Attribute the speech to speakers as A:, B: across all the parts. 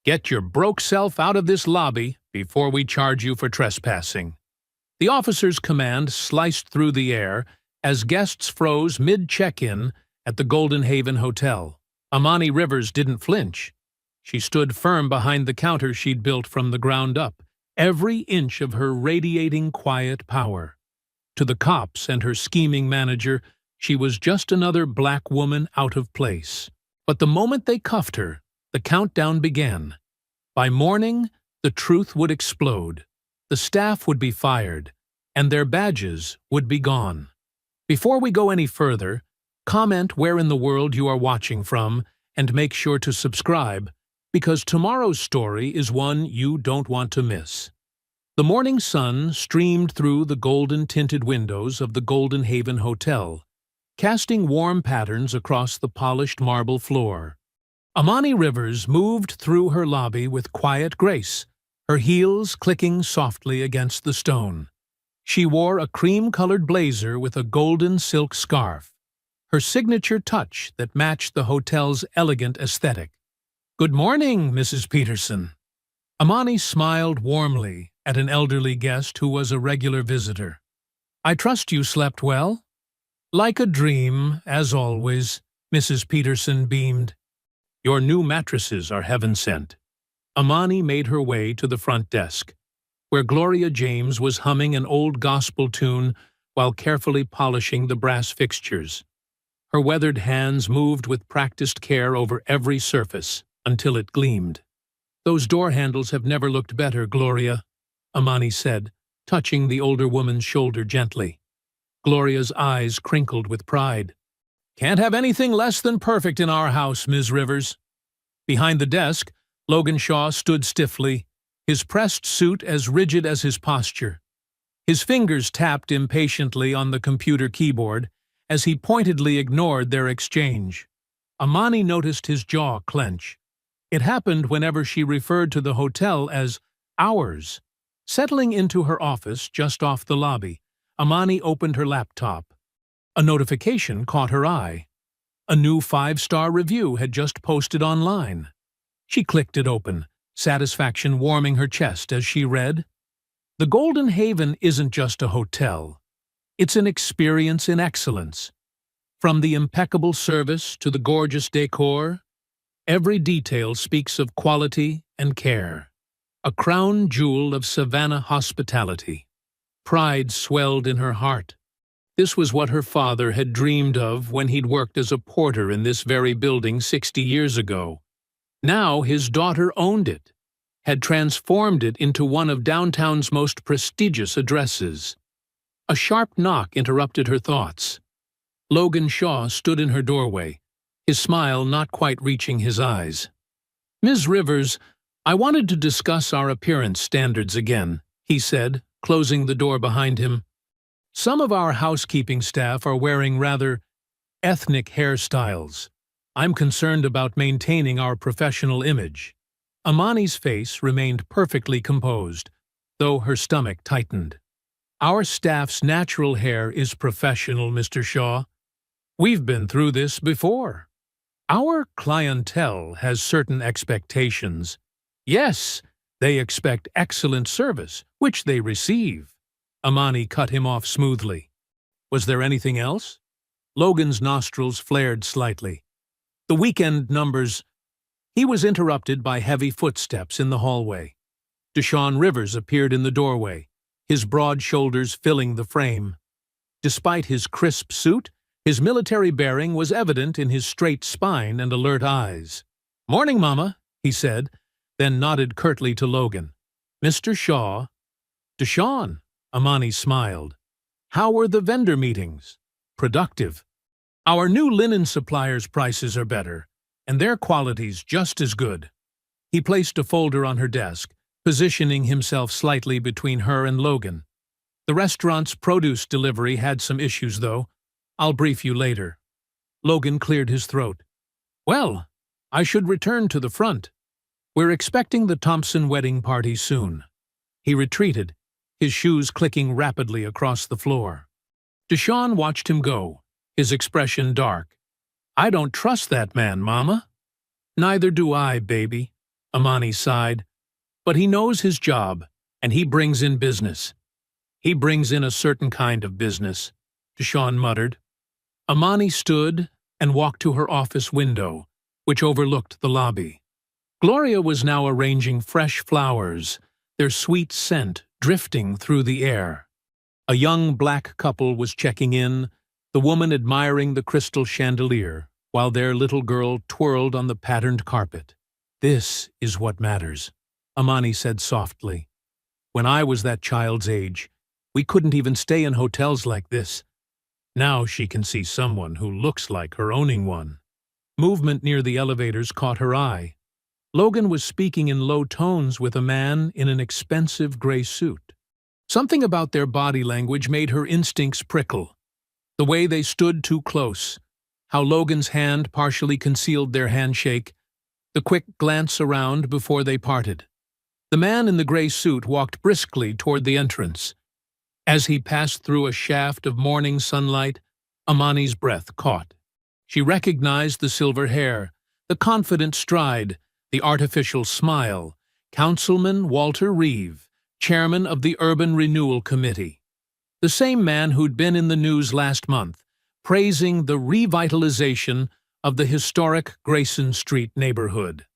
A: Get your broke self out of this lobby before we charge you for trespassing." The officer's command sliced through the air as guests froze mid-check-in at the Golden Haven Hotel. Amani Rivers didn't flinch. She stood firm behind the counter she'd built from the ground up, every inch of her radiating quiet power. To the cops and her scheming manager, she was just another black woman out of place. But the moment they cuffed her, the countdown began. By morning, the truth would explode. The staff would be fired, and their badges would be gone. Before we go any further, comment where in the world you are watching from and make sure to subscribe, because tomorrow's story is one you don't want to miss. The morning sun streamed through the golden-tinted windows of the Golden Haven Hotel, casting warm patterns across the polished marble floor. Amani Rivers moved through her lobby with quiet grace, her heels clicking softly against the stone. She wore a cream-colored blazer with a golden silk scarf, her signature touch that matched the hotel's elegant aesthetic. "Good morning, Mrs. Peterson." Amani smiled warmly at an elderly guest who was a regular visitor. "I trust you slept well?" "Like a dream, as always," Mrs. Peterson beamed. "Your new mattresses are heaven-sent." Amani made her way to the front desk, where Gloria James was humming an old gospel tune while carefully polishing the brass fixtures. Her weathered hands moved with practiced care over every surface until it gleamed. "Those door handles have never looked better, Gloria," Amani said, touching the older woman's shoulder gently. Gloria's eyes crinkled with pride. "Can't have anything less than perfect in our house, Ms. Rivers." Behind the desk, Logan Shaw stood stiffly, his pressed suit as rigid as his posture. His fingers tapped impatiently on the computer keyboard as he pointedly ignored their exchange. Amani noticed his jaw clench. It happened whenever she referred to the hotel as ours. Settling into her office just off the lobby, Amani opened her laptop. A notification caught her eye. A new 5-star review had just posted online. She clicked it open, satisfaction warming her chest as she read, "The Golden Haven isn't just a hotel. It's an experience in excellence. From the impeccable service to the gorgeous decor, every detail speaks of quality and care. A crown jewel of Savannah hospitality." Pride swelled in her heart. This was what her father had dreamed of when he'd worked as a porter in this very building 60 years ago. Now his daughter owned it, had transformed it into one of downtown's most prestigious addresses. A sharp knock interrupted her thoughts. Logan Shaw stood in her doorway, his smile not quite reaching his eyes. "Ms. Rivers, I wanted to discuss our appearance standards again," he said, closing the door behind him. "Some of our housekeeping staff are wearing rather ethnic hairstyles. I'm concerned about maintaining our professional image." Amani's face remained perfectly composed, though her stomach tightened. "Our staff's natural hair is professional, Mr. Shaw. We've been through this before. Our clientele has certain expectations. Yes, they expect excellent service, which they receive." Amani cut him off smoothly. "Was there anything else?" Logan's nostrils flared slightly. "The weekend numbers—" He was interrupted by heavy footsteps in the hallway. Deshaun Rivers appeared in the doorway, his broad shoulders filling the frame. Despite his crisp suit, his military bearing was evident in his straight spine and alert eyes. "Morning, Mama," he said, then nodded curtly to Logan. "Mr. Shaw." "Deshaun," Amani smiled. "How were the vendor meetings?" "Productive. Our new linen suppliers' prices are better, and their quality's just as good." He placed a folder on her desk, positioning himself slightly between her and Logan. "The restaurant's produce delivery had some issues, though. I'll brief you later." Logan cleared his throat. "Well, I should return to the front. We're expecting the Thompson wedding party soon." He retreated, his shoes clicking rapidly across the floor. Deshaun watched him go, his expression dark. "I don't trust that man, Mama." "Neither do I, baby," Amani sighed. But he knows his job, and he brings in business. He brings in a certain kind of business, Deshawn muttered. Amani stood and walked to her office window, which overlooked the lobby. Gloria was now arranging fresh flowers, their sweet scent drifting through the air. A young black couple was checking in, the woman admiring the crystal chandelier, while their little girl twirled on the patterned carpet. "This is what matters," Amani said softly. "When I was that child's age, we couldn't even stay in hotels like this. Now she can see someone who looks like her owning one." Movement near the elevators caught her eye. Logan was speaking in low tones with a man in an expensive gray suit. Something about their body language made her instincts prickle. The way they stood too close, how Logan's hand partially concealed their handshake, the quick glance around before they parted. The man in the gray suit walked briskly toward the entrance. As he passed through a shaft of morning sunlight, Amani's breath caught. She recognized the silver hair, the confident stride, the artificial smile. Councilman Walter Reeve, chairman of the Urban Renewal Committee. The same man who'd been in the news last month, praising the revitalization of the historic Grayson Street neighborhood.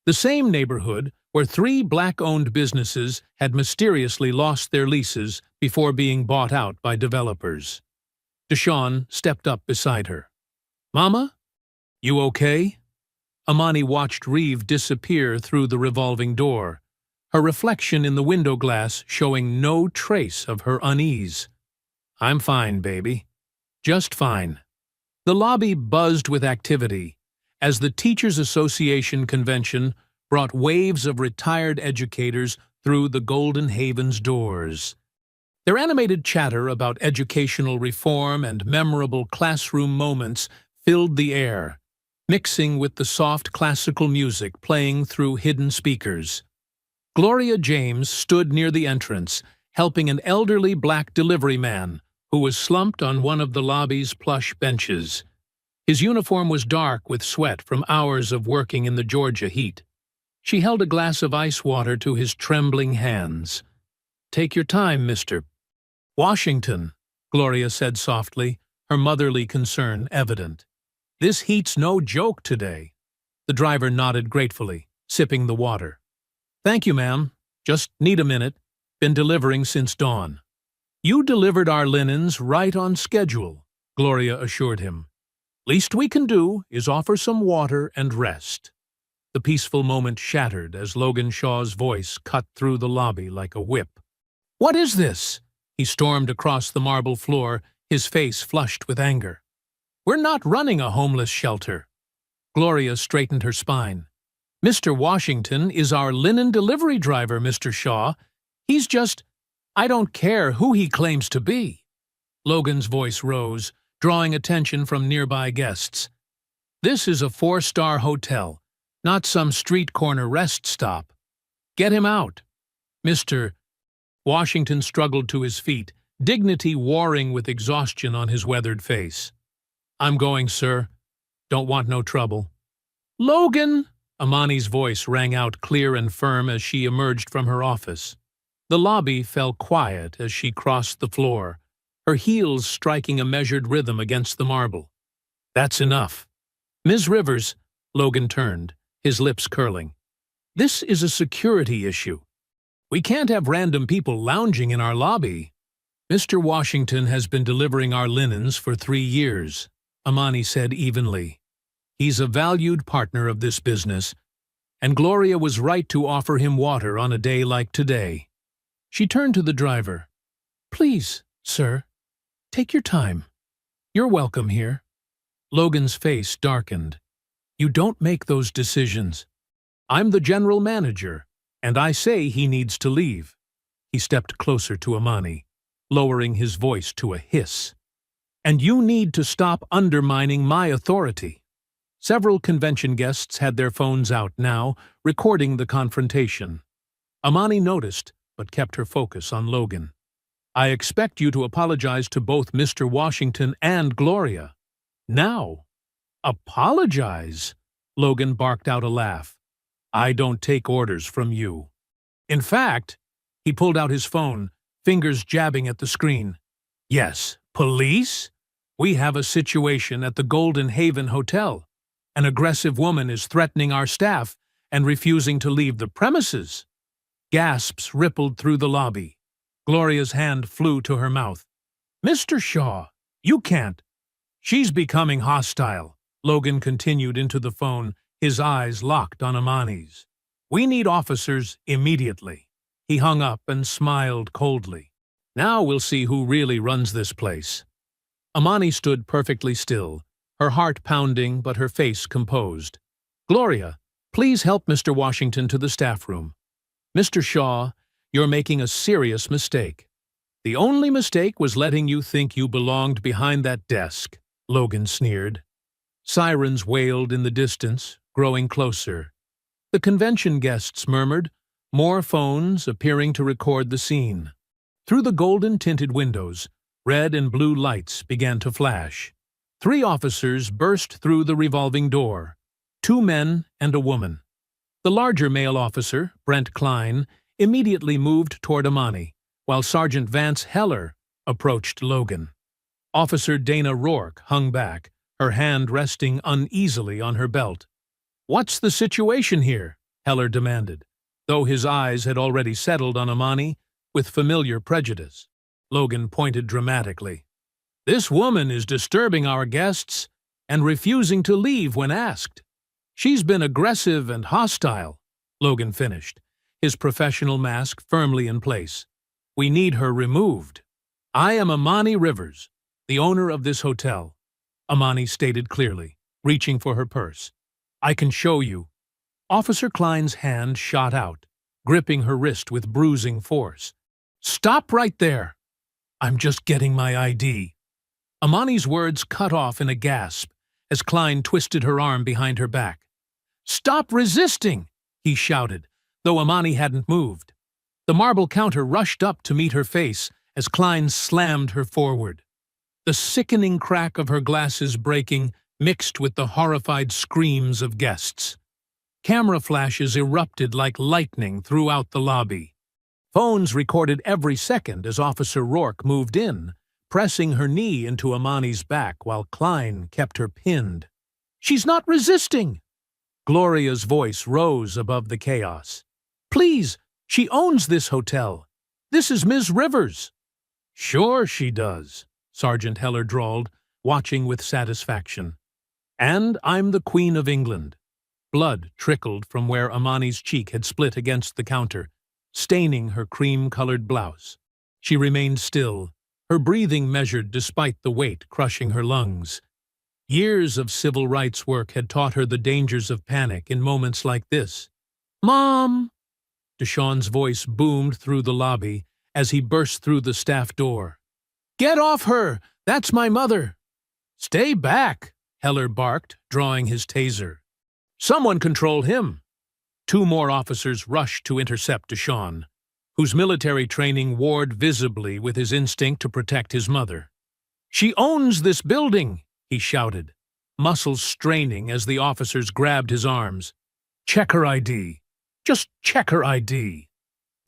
A: The same neighborhood where 3 black-owned businesses had mysteriously lost their leases before being bought out by developers. Deshawn stepped up beside her. "Mama, you okay?" Amani watched Reeve disappear through the revolving door, her reflection in the window glass showing no trace of her unease. "I'm fine, baby. Just fine." The lobby buzzed with activity as the Teachers Association convention brought waves of retired educators through the Golden Haven's doors. Their animated chatter about educational reform and memorable classroom moments filled the air, mixing with the soft classical music playing through hidden speakers. Gloria James stood near the entrance, helping an elderly black delivery man who was slumped on one of the lobby's plush benches. His uniform was dark with sweat from hours of working in the Georgia heat. She held a glass of ice water to his trembling hands. "Take your time, Mr. Washington," Gloria said softly, her motherly concern evident. "This heat's no joke today." The driver nodded gratefully, sipping the water. "Thank you, ma'am. Just need a minute. Been delivering since dawn." "You delivered our linens right on schedule," Gloria assured him. "Least we can do is offer some water and rest." The peaceful moment shattered as Logan Shaw's voice cut through the lobby like a whip. "What is this?" He stormed across the marble floor, his face flushed with anger. "We're not running a homeless shelter." Gloria straightened her spine. "Mr. Washington is our linen delivery driver, Mr. Shaw. He's just... I don't care who he claims to be." Logan's voice rose, drawing attention from nearby guests. "This is a 4-star hotel, not some street corner rest stop. Get him out." Mr. Washington struggled to his feet, dignity warring with exhaustion on his weathered face. "I'm going, sir. Don't want no trouble." "Logan!" Amani's voice rang out clear and firm as she emerged from her office. The lobby fell quiet as she crossed the floor, her heels striking a measured rhythm against the marble. "That's enough." "Ms. Rivers," Logan turned, his lips curling. "This is a security issue. We can't have random people lounging in our lobby." "Mr. Washington has been delivering our linens for 3 years," Amani said evenly. "He's a valued partner of this business, and Gloria was right to offer him water on a day like today." She turned to the driver. "Please, sir, take your time. You're welcome here." Logan's face darkened. "You don't make those decisions. I'm the general manager, and I say he needs to leave." He stepped closer to Amani, lowering his voice to a hiss. "And you need to stop undermining my authority." Several convention guests had their phones out now, recording the confrontation. Amani noticed, but kept her focus on Logan. "I expect you to apologize to both Mr. Washington and Gloria." "Now?" "Apologize?" Logan barked out a laugh. I don't take orders from you. In fact, he pulled out his phone, fingers jabbing at the screen. Yes, police? We have a situation at the Golden Haven Hotel. An aggressive woman is threatening our staff and refusing to leave the premises. Gasps rippled through the lobby. Gloria's hand flew to her mouth. Mr. Shaw, you can't. She's becoming hostile. Logan continued into the phone, his eyes locked on Amani's. We need officers immediately. He hung up and smiled coldly. Now we'll see who really runs this place. Amani stood perfectly still, her heart pounding but her face composed. Gloria, please help Mr. Washington to the staff room. Mr. Shaw, you're making a serious mistake. The only mistake was letting you think you belonged behind that desk, Logan sneered. Sirens wailed in the distance, growing closer. The convention guests murmured, more phones appearing to record the scene. Through the golden-tinted windows, red and blue lights began to flash. 3 officers burst through the revolving door, 2 men and a woman. The larger male officer, Brent Klein, immediately moved toward Amani, while Sergeant Vance Heller approached Logan. Officer Dana Rourke hung back, her hand resting uneasily on her belt. What's the situation here? Heller demanded, though his eyes had already settled on Amani with familiar prejudice. Logan pointed dramatically. This woman is disturbing our guests and refusing to leave when asked. She's been aggressive and hostile, Logan finished, his professional mask firmly in place. We need her removed. I am Amani Rivers, the owner of this hotel, Amani stated clearly, reaching for her purse. I can show you. Officer Klein's hand shot out, gripping her wrist with bruising force. Stop right there. I'm just getting my ID. Amani's words cut off in a gasp as Klein twisted her arm behind her back. Stop resisting, he shouted, though Amani hadn't moved. The marble counter rushed up to meet her face as Klein slammed her forward. The sickening crack of her glasses breaking mixed with the horrified screams of guests. Camera flashes erupted like lightning throughout the lobby. Phones recorded every second as Officer Rourke moved in, pressing her knee into Amani's back while Klein kept her pinned. She's not resisting! Gloria's voice rose above the chaos. Please, she owns this hotel. This is Ms. Rivers. Sure she does, Sergeant Heller drawled, watching with satisfaction. And I'm the Queen of England. Blood trickled from where Amani's cheek had split against the counter, staining her cream-colored blouse. She remained still, her breathing measured despite the weight crushing her lungs. Years of civil rights work had taught her the dangers of panic in moments like this. Mom! Deshawn's voice boomed through the lobby as he burst through the staff door. Get off her! That's my mother! Stay back! Heller barked, drawing his taser. Someone control him! 2 more officers rushed to intercept Deshawn, whose military training warred visibly with his instinct to protect his mother. She owns this building, he shouted, muscles straining as the officers grabbed his arms. Check her ID. Just check her ID.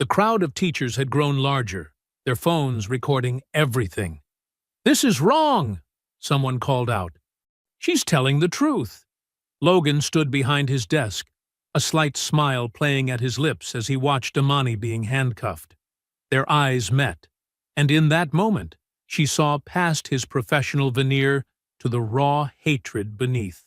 A: The crowd of teachers had grown larger, their phones recording everything. This is wrong, someone called out. She's telling the truth. Logan stood behind his desk, a slight smile playing at his lips as he watched Amani being handcuffed. Their eyes met, and in that moment, she saw past his professional veneer to the raw hatred beneath.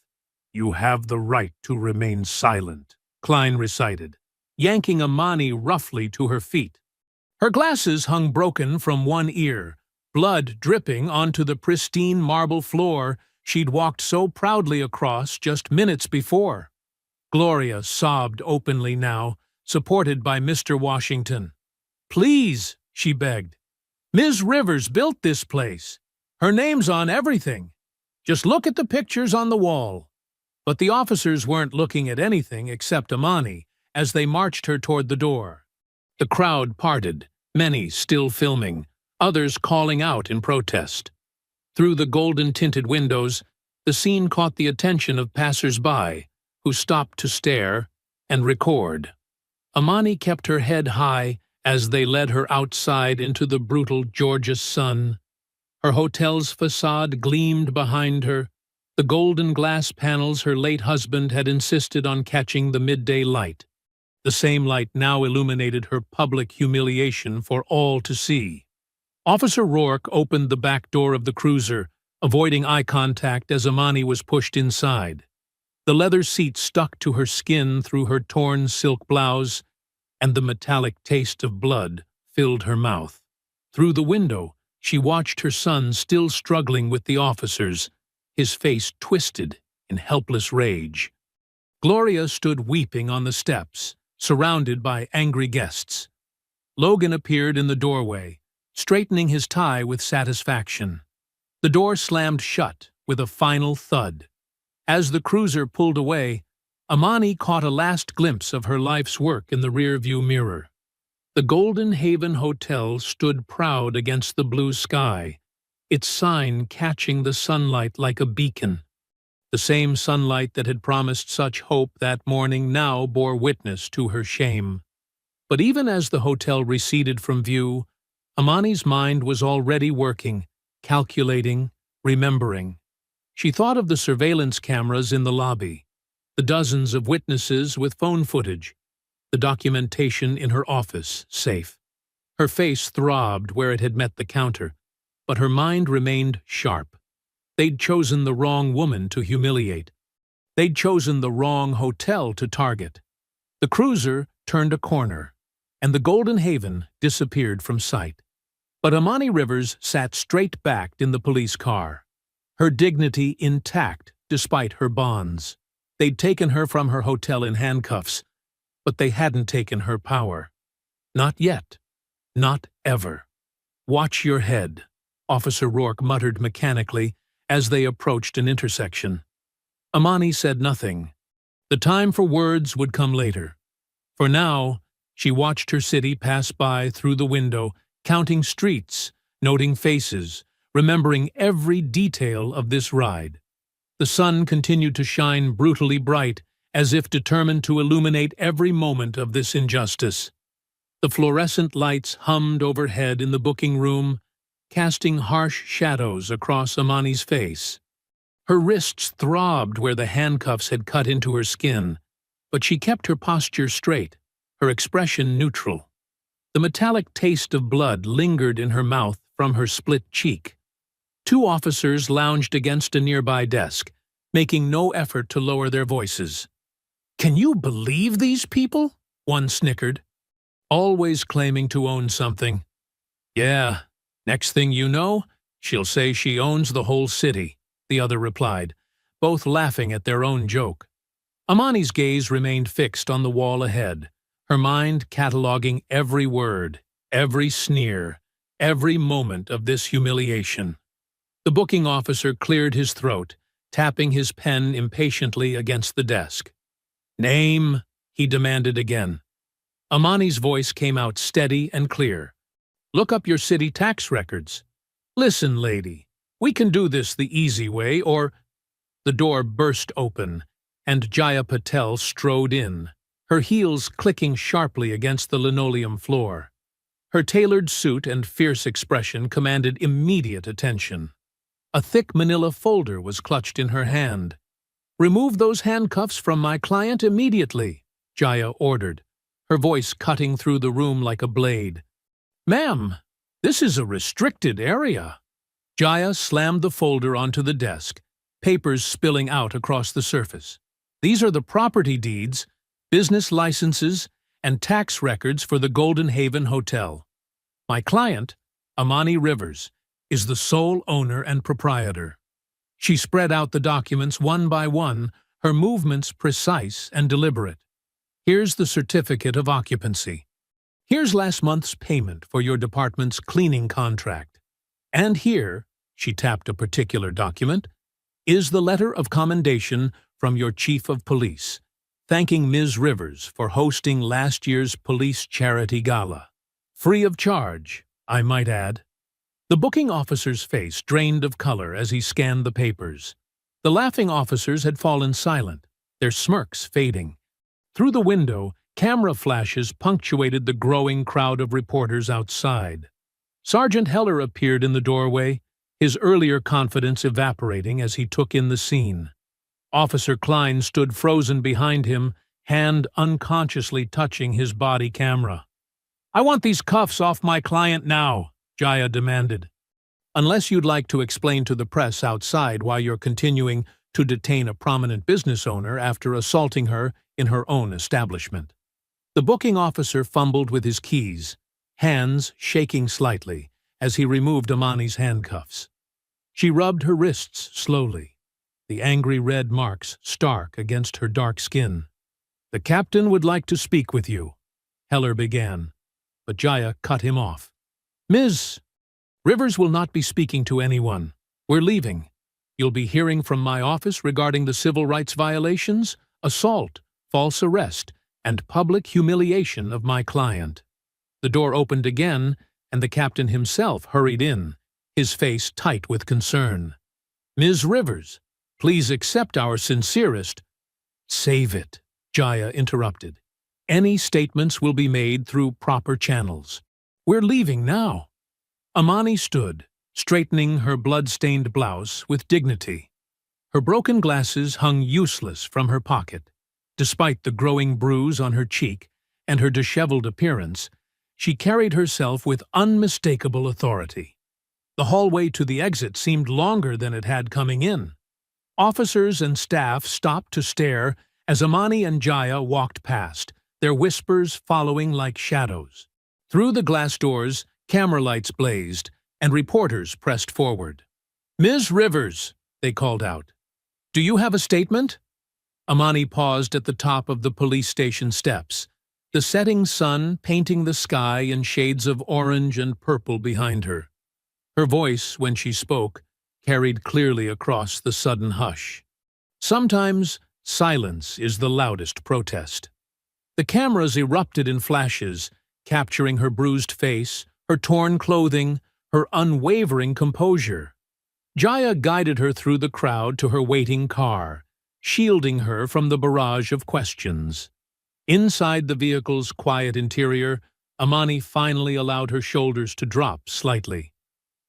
A: You have the right to remain silent, Klein recited, yanking Amani roughly to her feet. Her glasses hung broken from one ear, blood dripping onto the pristine marble floor she'd walked so proudly across just minutes before. Gloria sobbed openly now, supported by Mr. Washington. Please, she begged. Ms. Rivers built this place. Her name's on everything. Just look at the pictures on the wall. But the officers weren't looking at anything except Amani as they marched her toward the door. The crowd parted, many still filming, others calling out in protest. Through the golden-tinted windows, the scene caught the attention of passers-by, who stopped to stare, and record. Amani kept her head high as they led her outside into the brutal Georgia sun. Her hotel's facade gleamed behind her, the golden glass panels her late husband had insisted on catching the midday light. The same light now illuminated her public humiliation for all to see. Officer Rourke opened the back door of the cruiser, avoiding eye contact as Amani was pushed inside. The leather seat stuck to her skin through her torn silk blouse, and the metallic taste of blood filled her mouth. Through the window, she watched her son still struggling with the officers, his face twisted in helpless rage. Gloria stood weeping on the steps, surrounded by angry guests. Logan appeared in the doorway, straightening his tie with satisfaction. The door slammed shut with a final thud. As the cruiser pulled away, Amani caught a last glimpse of her life's work in the rearview mirror. The Golden Haven Hotel stood proud against the blue sky, its sign catching the sunlight like a beacon. The same sunlight that had promised such hope that morning now bore witness to her shame. But even as the hotel receded from view, Amani's mind was already working, calculating, remembering. She thought of the surveillance cameras in the lobby, the dozens of witnesses with phone footage, the documentation in her office safe. Her face throbbed where it had met the counter, but her mind remained sharp. They'd chosen the wrong woman to humiliate. They'd chosen the wrong hotel to target. The cruiser turned a corner, and the Golden Haven disappeared from sight. But Amani Rivers sat straight-backed in the police car, her dignity intact despite her bonds. They'd taken her from her hotel in handcuffs, but they hadn't taken her power. Not yet. Not ever. "Watch your head," Officer Rourke muttered mechanically as they approached an intersection. Amani said nothing. The time for words would come later. For now, she watched her city pass by through the window, counting streets, noting faces, remembering every detail of this ride. The sun continued to shine brutally bright, as if determined to illuminate every moment of this injustice. The fluorescent lights hummed overhead in the booking room, casting harsh shadows across Amani's face. Her wrists throbbed where the handcuffs had cut into her skin, but she kept her posture straight, her expression neutral. The metallic taste of blood lingered in her mouth from her split cheek. Two officers lounged against a nearby desk, making no effort to lower their voices. "Can you believe these people?" one snickered. "Always claiming to own something." "Yeah, next thing you know, she'll say she owns the whole city," the other replied, both laughing at their own joke. Amani's gaze remained fixed on the wall ahead, her mind cataloging every word, every sneer, every moment of this humiliation. The booking officer cleared his throat, tapping his pen impatiently against the desk. "Name?" he demanded again. Amani's voice came out steady and clear. "Look up your city tax records." "Listen, lady, we can do this the easy way, or—" The door burst open, and Jaya Patel strode in, her heels clicking sharply against the linoleum floor. Her tailored suit and fierce expression commanded immediate attention. A thick manila folder was clutched in her hand. "Remove those handcuffs from my client immediately," Jaya ordered, her voice cutting through the room like a blade. "Ma'am, this is a restricted area." Jaya slammed the folder onto the desk, papers spilling out across the surface. "These are the property deeds, business licenses, and tax records for the Golden Haven Hotel. My client, Amani Rivers, is the sole owner and proprietor." She spread out the documents one by one, her movements precise and deliberate. "Here's the certificate of occupancy. Here's last month's payment for your department's cleaning contract. And here," she tapped a particular document, "is the letter of commendation from your chief of police, thanking Ms. Rivers for hosting last year's police charity gala. Free of charge, I might add." The booking officer's face drained of color as he scanned the papers. The laughing officers had fallen silent, their smirks fading. Through the window, camera flashes punctuated the growing crowd of reporters outside. Sergeant Heller appeared in the doorway, his earlier confidence evaporating as he took in the scene. Officer Klein stood frozen behind him, hand unconsciously touching his body camera. "I want these cuffs off my client now," Jaya demanded. "Unless you'd like to explain to the press outside why you're continuing to detain a prominent business owner after assaulting her in her own establishment." The booking officer fumbled with his keys, hands shaking slightly as he removed Amani's handcuffs. She rubbed her wrists slowly, the angry red marks stark against her dark skin. "The captain would like to speak with you," Heller began, but Jaya cut him off. "Ms. Rivers will not be speaking to anyone. We're leaving. You'll be hearing from my office regarding the civil rights violations, assault, false arrest, and public humiliation of my client." The door opened again, and the captain himself hurried in, his face tight with concern. "Ms. Rivers, please accept our sincerest—" "Save it," Jaya interrupted. "Any statements will be made through proper channels. We're leaving now." Amani stood, straightening her blood-stained blouse with dignity. Her broken glasses hung useless from her pocket. Despite the growing bruise on her cheek and her disheveled appearance, she carried herself with unmistakable authority. The hallway to the exit seemed longer than it had coming in. Officers and staff stopped to stare as Amani and Jaya walked past, their whispers following like shadows. Through the glass doors, camera lights blazed, and reporters pressed forward. "Ms. Rivers," they called out, "do you have a statement?" Amani paused at the top of the police station steps, the setting sun painting the sky in shades of orange and purple behind her. Her voice, when she spoke, carried clearly across the sudden hush. Sometimes silence is the loudest protest. The cameras erupted in flashes, capturing her bruised face, her torn clothing, her unwavering composure. Jaya guided her through the crowd to her waiting car, shielding her from the barrage of questions. Inside the vehicle's quiet interior, Amani finally allowed her shoulders to drop slightly.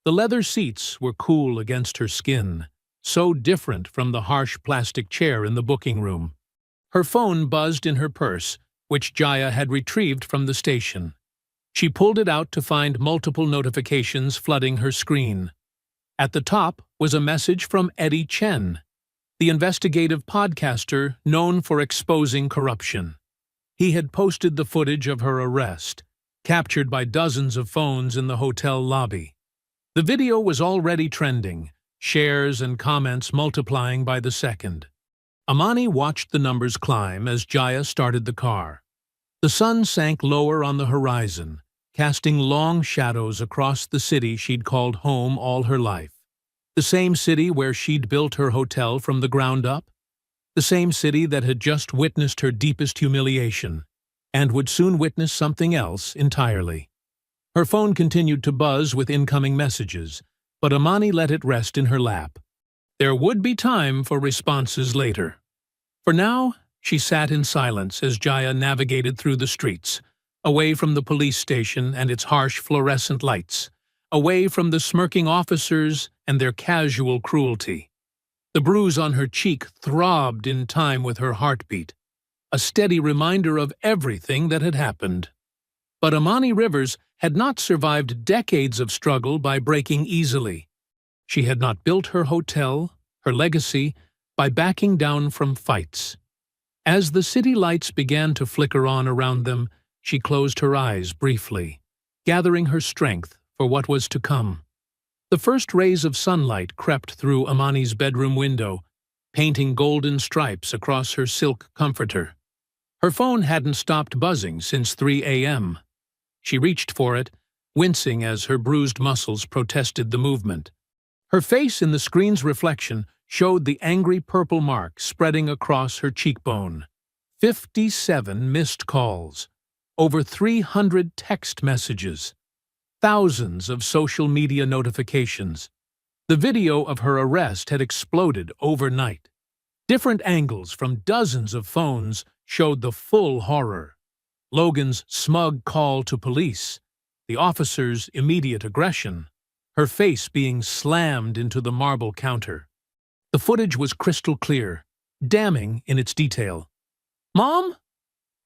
A: The leather seats were cool against her skin, so different from the harsh plastic chair in the booking room. Her phone buzzed in her purse, which Jaya had retrieved from the station. She pulled it out to find multiple notifications flooding her screen. At the top was a message from Eddie Chen, the investigative podcaster known for exposing corruption. He had posted the footage of her arrest, captured by dozens of phones in the hotel lobby. The video was already trending, shares and comments multiplying by the second. Amani watched the numbers climb as Jaya started the car. The sun sank lower on the horizon, casting long shadows across the city she'd called home all her life. The same city where she'd built her hotel from the ground up. The same city that had just witnessed her deepest humiliation, and would soon witness something else entirely. Her phone continued to buzz with incoming messages, but Amani let it rest in her lap. There would be time for responses later. For now, she sat in silence as Jaya navigated through the streets, away from the police station and its harsh fluorescent lights, away from the smirking officers and their casual cruelty. The bruise on her cheek throbbed in time with her heartbeat, a steady reminder of everything that had happened. But Amani Rivers had not survived decades of struggle by breaking easily. She had not built her hotel, her legacy, by backing down from fights. As the city lights began to flicker on around them, she closed her eyes briefly, gathering her strength for what was to come. The first rays of sunlight crept through Amani's bedroom window, painting golden stripes across her silk comforter. Her phone hadn't stopped buzzing since 3 a.m. She reached for it, wincing as her bruised muscles protested the movement. Her face in the screen's reflection showed the angry purple mark spreading across her cheekbone. 57 missed calls, over 300 text messages, thousands of social media notifications. The video of her arrest had exploded overnight. Different angles from dozens of phones showed the full horror. Logan's smug call to police, the officer's immediate aggression, her face being slammed into the marble counter. The footage was crystal clear, damning in its detail. "Mom?"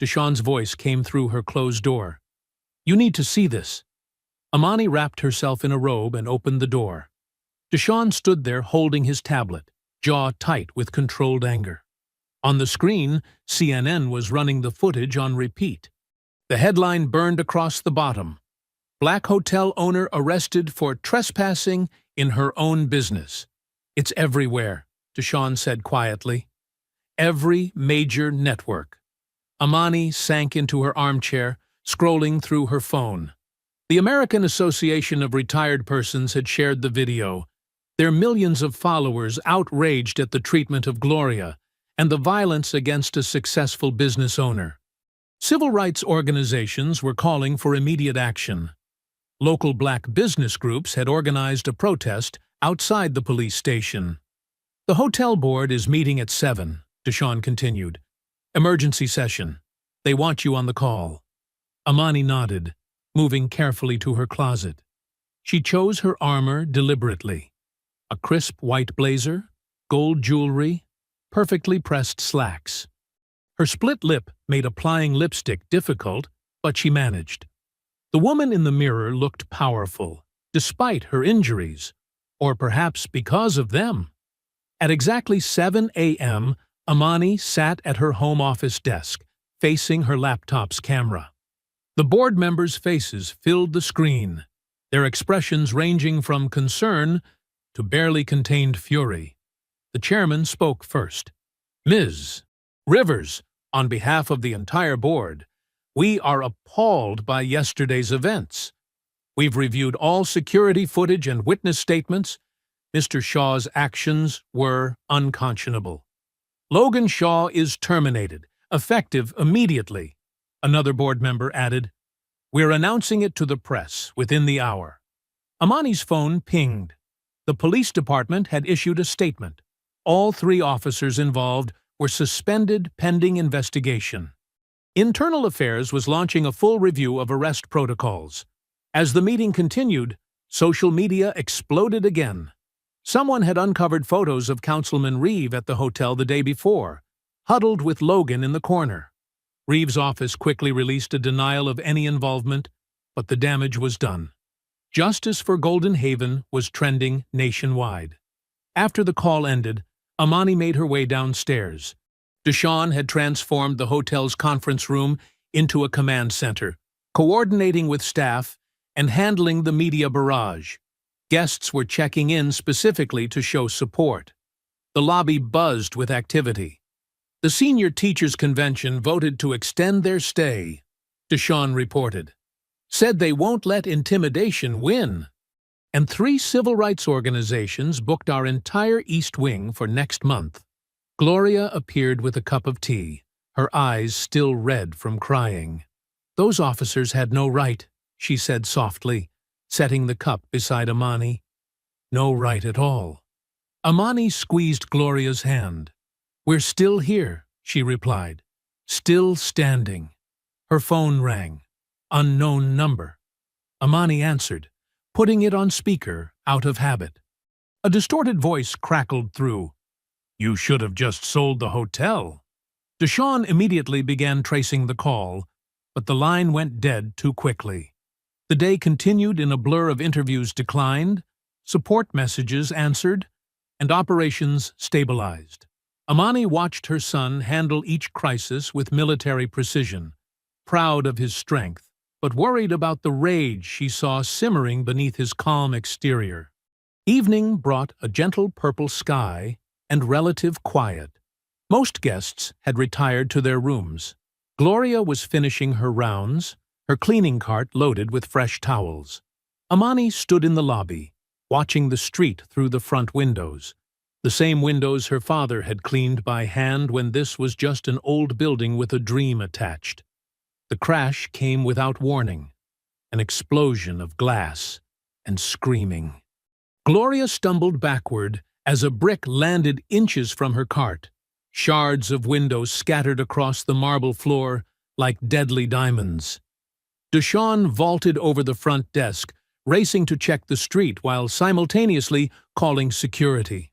A: Deshawn's voice came through her closed door. "You need to see this." Amani wrapped herself in a robe and opened the door. Deshawn stood there holding his tablet, jaw tight with controlled anger. On the screen, CNN was running the footage on repeat. The headline burned across the bottom: "Black hotel owner arrested for trespassing in her own business." "It's everywhere," Deshawn said quietly. "Every major network." Amani sank into her armchair, scrolling through her phone. The American Association of Retired Persons had shared the video, their millions of followers outraged at the treatment of Gloria and the violence against a successful business owner. Civil rights organizations were calling for immediate action. Local black business groups had organized a protest outside the police station. "The hotel board is meeting at 7, Deshawn continued. "Emergency session. They want you on the call." Amani nodded, moving carefully to her closet. She chose her armor deliberately. A crisp white blazer, gold jewelry, perfectly pressed slacks. Her split lip made applying lipstick difficult, but she managed. The woman in the mirror looked powerful, despite her injuries, or perhaps because of them. At exactly 7 a.m., Amani sat at her home office desk, facing her laptop's camera. The board members' faces filled the screen, their expressions ranging from concern to barely contained fury. The chairman spoke first. "Ms. Rivers, on behalf of the entire board, we are appalled by yesterday's events. We've reviewed all security footage and witness statements. Mr. Shaw's actions were unconscionable. Logan Shaw is terminated, effective immediately." Another board member added, "We're announcing it to the press within the hour." Amani's phone pinged. The police department had issued a statement. All 3 officers involved were suspended pending investigation. Internal Affairs was launching a full review of arrest protocols. As the meeting continued, social media exploded again. Someone had uncovered photos of Councilman Reeve at the hotel the day before, huddled with Logan in the corner. Reeve's office quickly released a denial of any involvement, but the damage was done. Justice for Golden Haven was trending nationwide. After the call ended, Amani made her way downstairs. Deshawn had transformed the hotel's conference room into a command center, coordinating with staff and handling the media barrage. Guests were checking in specifically to show support. The lobby buzzed with activity. The Senior Teachers Convention voted to extend their stay, Deshawn reported. Said they won't let intimidation win. And 3 civil rights organizations booked our entire East Wing for next month. Gloria appeared with a cup of tea, her eyes still red from crying. "Those officers had no right," she said softly, setting the cup beside Amani. "No right at all." Amani squeezed Gloria's hand. "We're still here," she replied. "Still standing." Her phone rang. Unknown number. Amani answered, putting it on speaker out of habit. A distorted voice crackled through. "You should have just sold the hotel." Deshawn immediately began tracing the call, but the line went dead too quickly. The day continued in a blur of interviews declined, support messages answered, and operations stabilized. Amani watched her son handle each crisis with military precision, proud of his strength, but worried about the rage she saw simmering beneath his calm exterior. Evening brought a gentle purple sky and relative quiet. Most guests had retired to their rooms. Gloria was finishing her rounds, her cleaning cart loaded with fresh towels. Amani stood in the lobby, watching the street through the front windows, the same windows her father had cleaned by hand when this was just an old building with a dream attached. The crash came without warning, an explosion of glass and screaming. Gloria stumbled backward as a brick landed inches from her cart. shards of windows scattered across the marble floor like deadly diamonds. Deshawn vaulted over the front desk, racing to check the street while simultaneously calling security.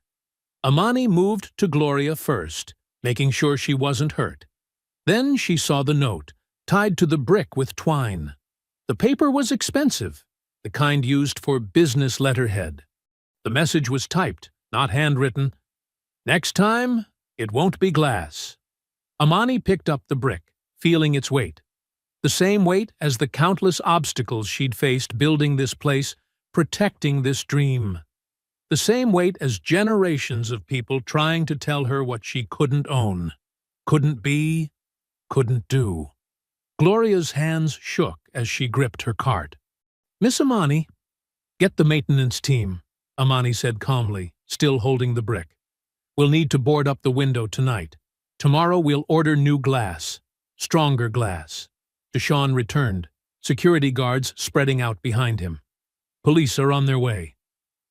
A: Amani moved to Gloria first, making sure she wasn't hurt. Then she saw the note, tied to the brick with twine. The paper was expensive, the kind used for business letterhead. The message was typed, not handwritten. "Next time, it won't be glass." Amani picked up the brick, feeling its weight. The same weight as the countless obstacles she'd faced building this place, protecting this dream. The same weight as generations of people trying to tell her what she couldn't own, couldn't be, couldn't do. Gloria's hands shook as she gripped her cart. "Miss Amani, get the maintenance team," Amani said calmly, still holding the brick. "We'll need to board up the window tonight. Tomorrow we'll order new glass, stronger glass." Deshawn returned, security guards spreading out behind him. "Police are on their way.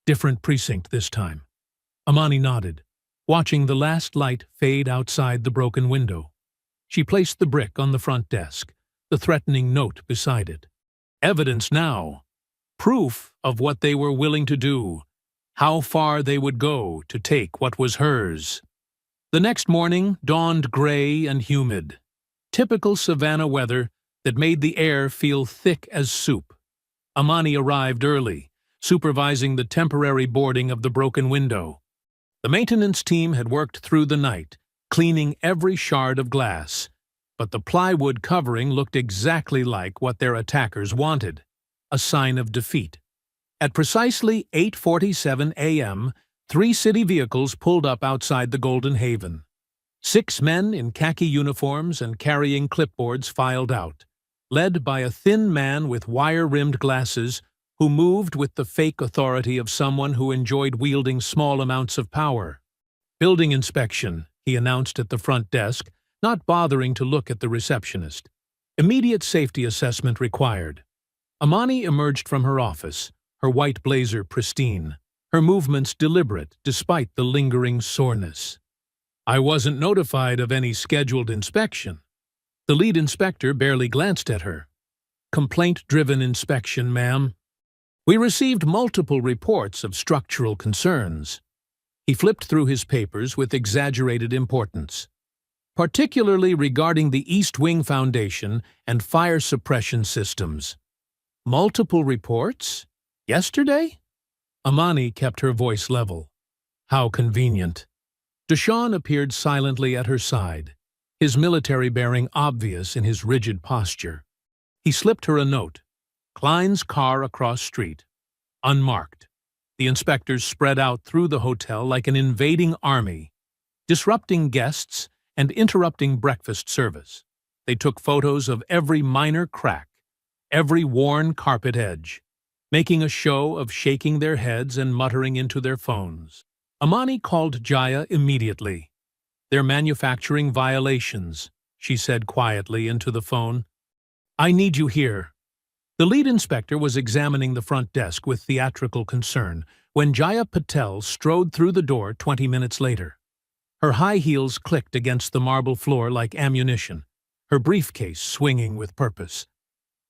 A: Different precinct this time." Amani nodded, watching the last light fade outside the broken window. She placed the brick on the front desk, the threatening note beside it. Evidence now. Proof of what they were willing to do, how far they would go to take what was hers. The next morning dawned gray and humid. Typical Savannah weather that made the air feel thick as soup. Amani arrived early, supervising the temporary boarding of the broken window. The maintenance team had worked through the night, cleaning every shard of glass, but the plywood covering looked exactly like what their attackers wanted, a sign of defeat. At precisely 8:47 a.m., 3 city vehicles pulled up outside the Golden Haven. 6 men in khaki uniforms and carrying clipboards filed out, led by a thin man with wire-rimmed glasses who moved with the fake authority of someone who enjoyed wielding small amounts of power. "Building inspection," he announced at the front desk, not bothering to look at the receptionist. "Immediate safety assessment required." Amani emerged from her office, her white blazer pristine, her movements deliberate despite the lingering soreness. "I wasn't notified of any scheduled inspection." The lead inspector barely glanced at her. "Complaint-driven inspection, ma'am. We received multiple reports of structural concerns." He flipped through his papers with exaggerated importance, particularly regarding the East Wing Foundation and fire suppression systems. "Multiple reports? Yesterday?" Amani kept her voice level. "How convenient." Deshawn appeared silently at her side, his military bearing obvious in his rigid posture. He slipped her a note. "Klein's car across street. Unmarked." The inspectors spread out through the hotel like an invading army, disrupting guests and interrupting breakfast service. They took photos of every minor crack, every worn carpet edge, making a show of shaking their heads and muttering into their phones. Amani called Jaya immediately. "They're manufacturing violations," she said quietly into the phone. "I need you here." The lead inspector was examining the front desk with theatrical concern when Jaya Patel strode through the door 20 minutes later. Her high heels clicked against the marble floor like ammunition, her briefcase swinging with purpose.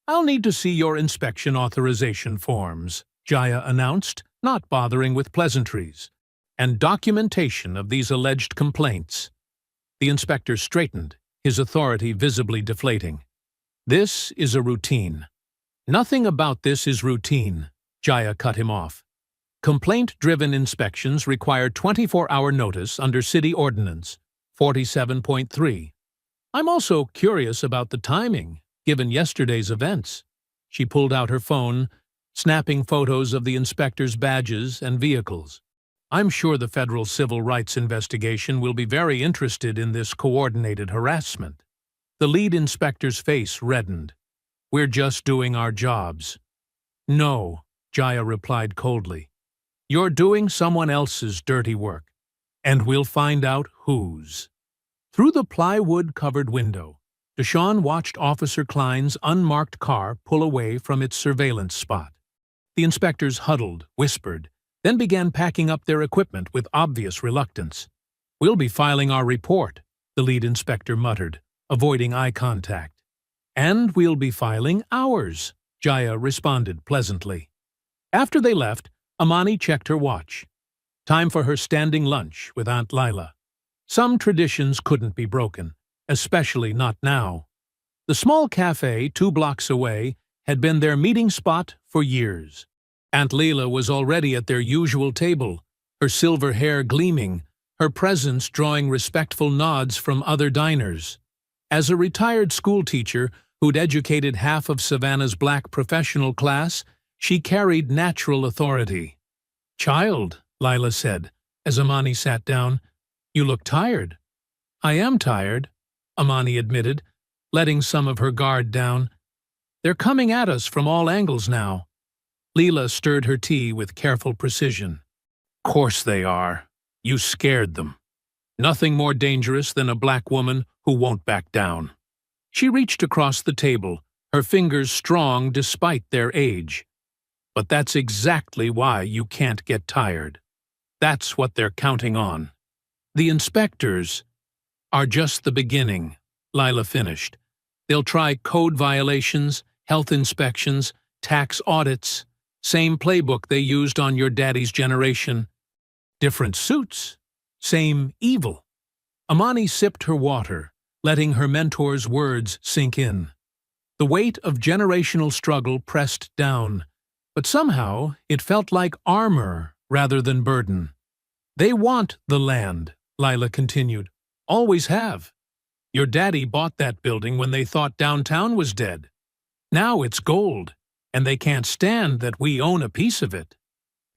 A: "I'll need to see your inspection authorization forms," Jaya announced, not bothering with pleasantries, "and documentation of these alleged complaints." The inspector straightened, his authority visibly deflating. "This is a routine." "Nothing about this is routine," Jaya cut him off. "Complaint-driven inspections require 24-hour notice under City Ordinance 47.3. I'm also curious about the timing, given yesterday's events." She pulled out her phone, snapping photos of the inspector's badges and vehicles. "I'm sure the federal civil rights investigation will be very interested in this coordinated harassment." The lead inspector's face reddened. "We're just doing our jobs." "No," Jaya replied coldly. "You're doing someone else's dirty work, and we'll find out whose." Through the plywood-covered window, Deshawn watched Officer Klein's unmarked car pull away from its surveillance spot. The inspectors huddled, whispered, then began packing up their equipment with obvious reluctance. "We'll be filing our report," the lead inspector muttered, avoiding eye contact. "And we'll be filing ours," Jaya responded pleasantly. After they left, Amani checked her watch. Time for her standing lunch with Aunt Lila. Some traditions couldn't be broken, especially not now. The small cafe 2 blocks away had been their meeting spot for years. Aunt Lila was already at their usual table, her silver hair gleaming, her presence drawing respectful nods from other diners. As a retired schoolteacher who'd educated half of Savannah's black professional class, she carried natural authority. "Child," Lila said, as Amani sat down, "you look tired." "I am tired," Amani admitted, letting some of her guard down. "They're coming at us from all angles now." Leela stirred her tea with careful precision. "Course they are. You scared them. Nothing more dangerous than a black woman who won't back down." She reached across the table, her fingers strong despite their age. "But that's exactly why you can't get tired. That's what they're counting on. The inspectors are just the beginning," Lila finished. "They'll try code violations, health inspections, tax audits. Same playbook they used on your daddy's generation. Different suits. Same evil." Amani sipped her water, letting her mentor's words sink in. The weight of generational struggle pressed down, but somehow it felt like armor rather than burden. "They want the land," Lila continued. "Always have. Your daddy bought that building when they thought downtown was dead. Now it's gold, and they can't stand that we own a piece of it."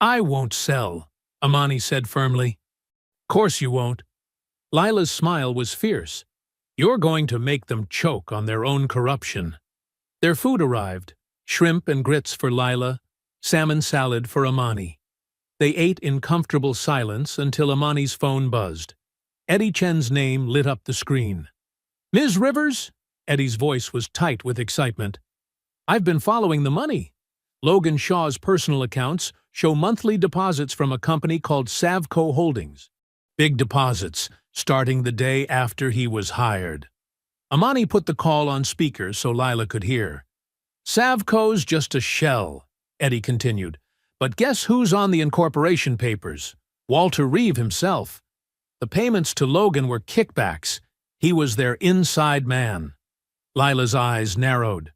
A: "I won't sell," Amani said firmly. "Course you won't." Lila's smile was fierce. "You're going to make them choke on their own corruption." Their food arrived, shrimp and grits for Lila, salmon salad for Amani. They ate in comfortable silence until Amani's phone buzzed. Eddie Chen's name lit up the screen. "Ms. Rivers?" Eddie's voice was tight with excitement. "I've been following the money. Logan Shaw's personal accounts show monthly deposits from a company called Savco Holdings. Big deposits, starting the day after he was hired." Amani put the call on speaker so Lila could hear. "Savco's just a shell," Eddie continued. "But guess who's on the incorporation papers? Walter Reeve himself. The payments to Logan were kickbacks. He was their inside man." Lila's eyes narrowed.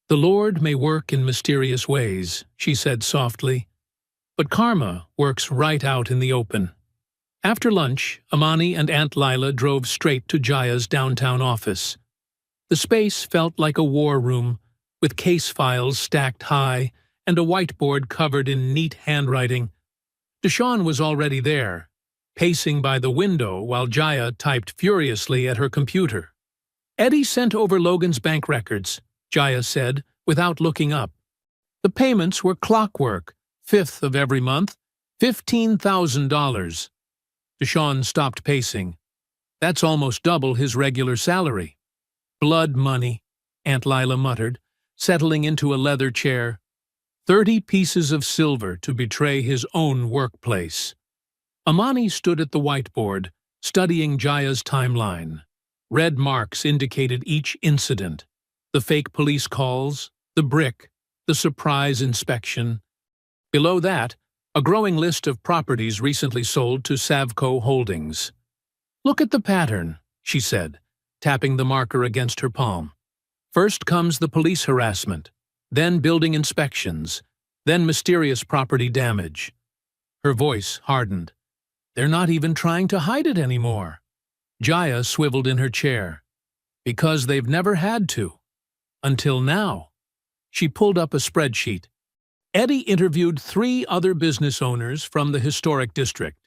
A: "The Lord may work in mysterious ways," she said softly. "But karma works right out in the open." After lunch, Amani and Aunt Lila drove straight to Jaya's downtown office. The space felt like a war room, with case files stacked high and a whiteboard covered in neat handwriting. Deshawn was already there, pacing by the window while Jaya typed furiously at her computer. "Eddie sent over Logan's bank records," Jaya said, without looking up. "The payments were clockwork, 5th of every month, $15,000. Deshawn stopped pacing. "That's almost double his regular salary." "Blood money," Aunt Lila muttered, settling into a leather chair. 30 pieces of silver to betray his own workplace." Amani stood at the whiteboard, studying Jaya's timeline. Red marks indicated each incident. The fake police calls, the brick, the surprise inspection. Below that, a growing list of properties recently sold to Savco Holdings. "Look at the pattern," she said, tapping the marker against her palm. "First comes the police harassment, then building inspections, then mysterious property damage." Her voice hardened. "They're not even trying to hide it anymore." Jaya swiveled in her chair. "Because they've never had to. Until now." She pulled up a spreadsheet. Eddie interviewed 3 other business owners from the historic district.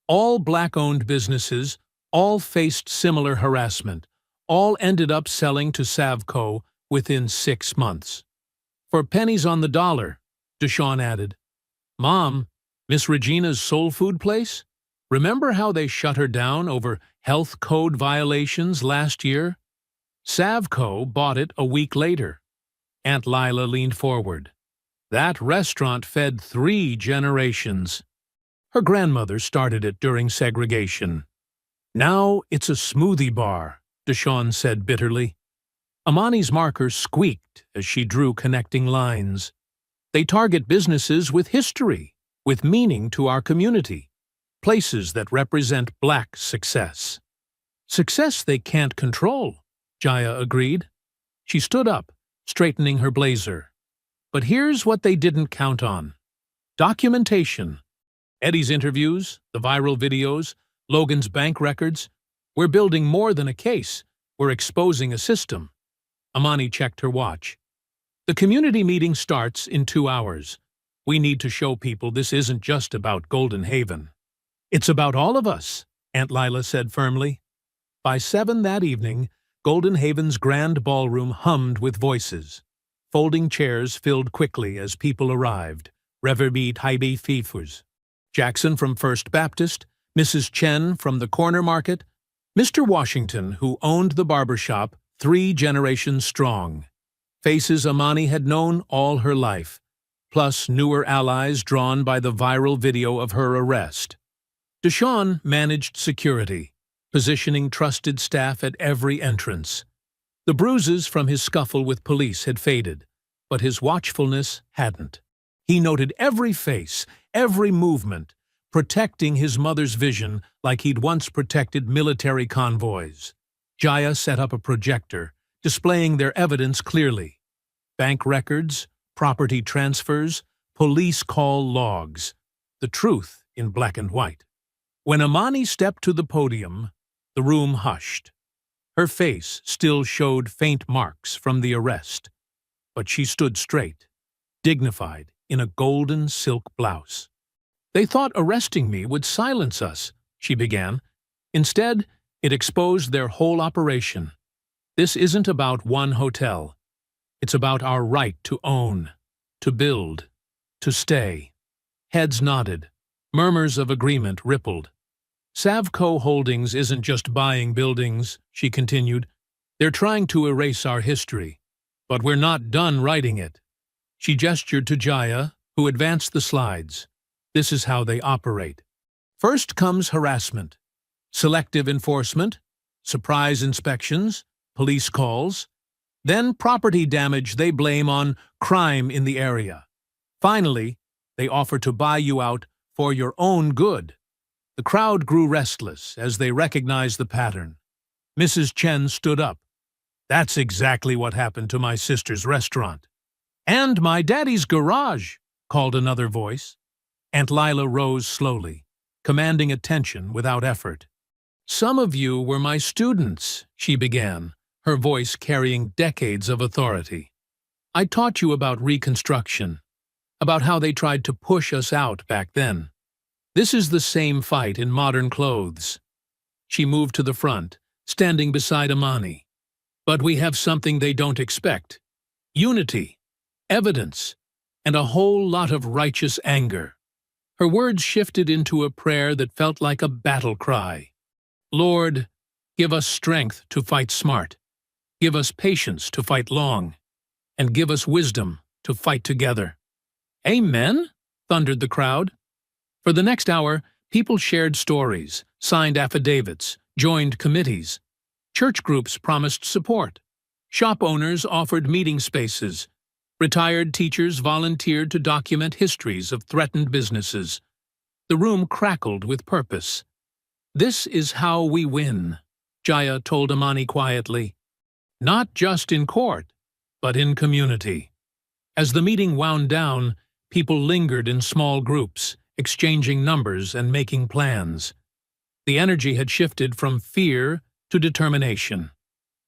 A: All black-owned businesses, all faced similar harassment, all ended up selling to Savco within 6 months. "For pennies on the dollar," Deshawn added. "Mom, Miss Regina's soul food place? Remember how they shut her down over health code violations last year? Savco bought it a week later." Aunt Lila leaned forward. "That restaurant fed 3 generations. Her grandmother started it during segregation." Now it's a smoothie bar, Deshawn said bitterly. Amani's marker squeaked as she drew connecting lines. They target businesses with history, with meaning to our community, places that represent Black success. Success they can't control, Jaya agreed. She stood up, straightening her blazer. But here's what they didn't count on. Documentation. Eddie's interviews, the viral videos, Logan's bank records. We're building more than a case. We're exposing a system. Amani checked her watch. The community meeting starts in 2 hours. We need to show people this isn't just about Golden Haven. It's about all of us, Aunt Lila said firmly. By 7 that evening, Golden Haven's grand ballroom hummed with voices. Folding chairs filled quickly as people arrived. Reverbeat Haibi Fifus. Jackson from First Baptist, Mrs. Chen from the corner market, Mr. Washington, who owned the barber shop, 3 generations strong. Faces Amani had known all her life, plus newer allies drawn by the viral video of her arrest. Deshawn managed security, positioning trusted staff at every entrance. The bruises from his scuffle with police had faded, but his watchfulness hadn't. He noted every face, every movement, protecting his mother's vision like he'd once protected military convoys. Jaya set up a projector, displaying their evidence clearly. Bank records, property transfers, police call logs. The truth in black and white. When Amani stepped to the podium, the room hushed. Her face still showed faint marks from the arrest, but she stood straight, dignified, in a golden silk blouse. They thought arresting me would silence us, she began. Instead, it exposed their whole operation. This isn't about one hotel. It's about our right to own, to build, to stay. Heads nodded. Murmurs of agreement rippled. Savco Holdings isn't just buying buildings, she continued. They're trying to erase our history. But we're not done writing it. She gestured to Jaya, who advanced the slides. This is how they operate. First comes harassment, selective enforcement, surprise inspections, police calls, then property damage they blame on crime in the area. Finally, they offer to buy you out for your own good. The crowd grew restless as they recognized the pattern. Mrs. Chen stood up. That's exactly what happened to my sister's restaurant. And my daddy's garage, called another voice. Aunt Lila rose slowly, commanding attention without effort. Some of you were my students, she began, her voice carrying decades of authority. I taught you about Reconstruction, about how they tried to push us out back then. This is the same fight in modern clothes. She moved to the front, standing beside Amani. But we have something they don't expect. Unity, evidence, and a whole lot of righteous anger. Her words shifted into a prayer that felt like a battle cry. Lord, give us strength to fight smart. Give us patience to fight long. And give us wisdom to fight together. Amen, thundered the crowd. For the next hour, people shared stories, signed affidavits, joined committees. Church groups promised support. Shop owners offered meeting spaces. Retired teachers volunteered to document histories of threatened businesses. The room crackled with purpose. This is how we win, Jaya told Amani quietly. Not just in court, but in community. As the meeting wound down, people lingered in small groups, exchanging numbers and making plans. The energy had shifted from fear to determination.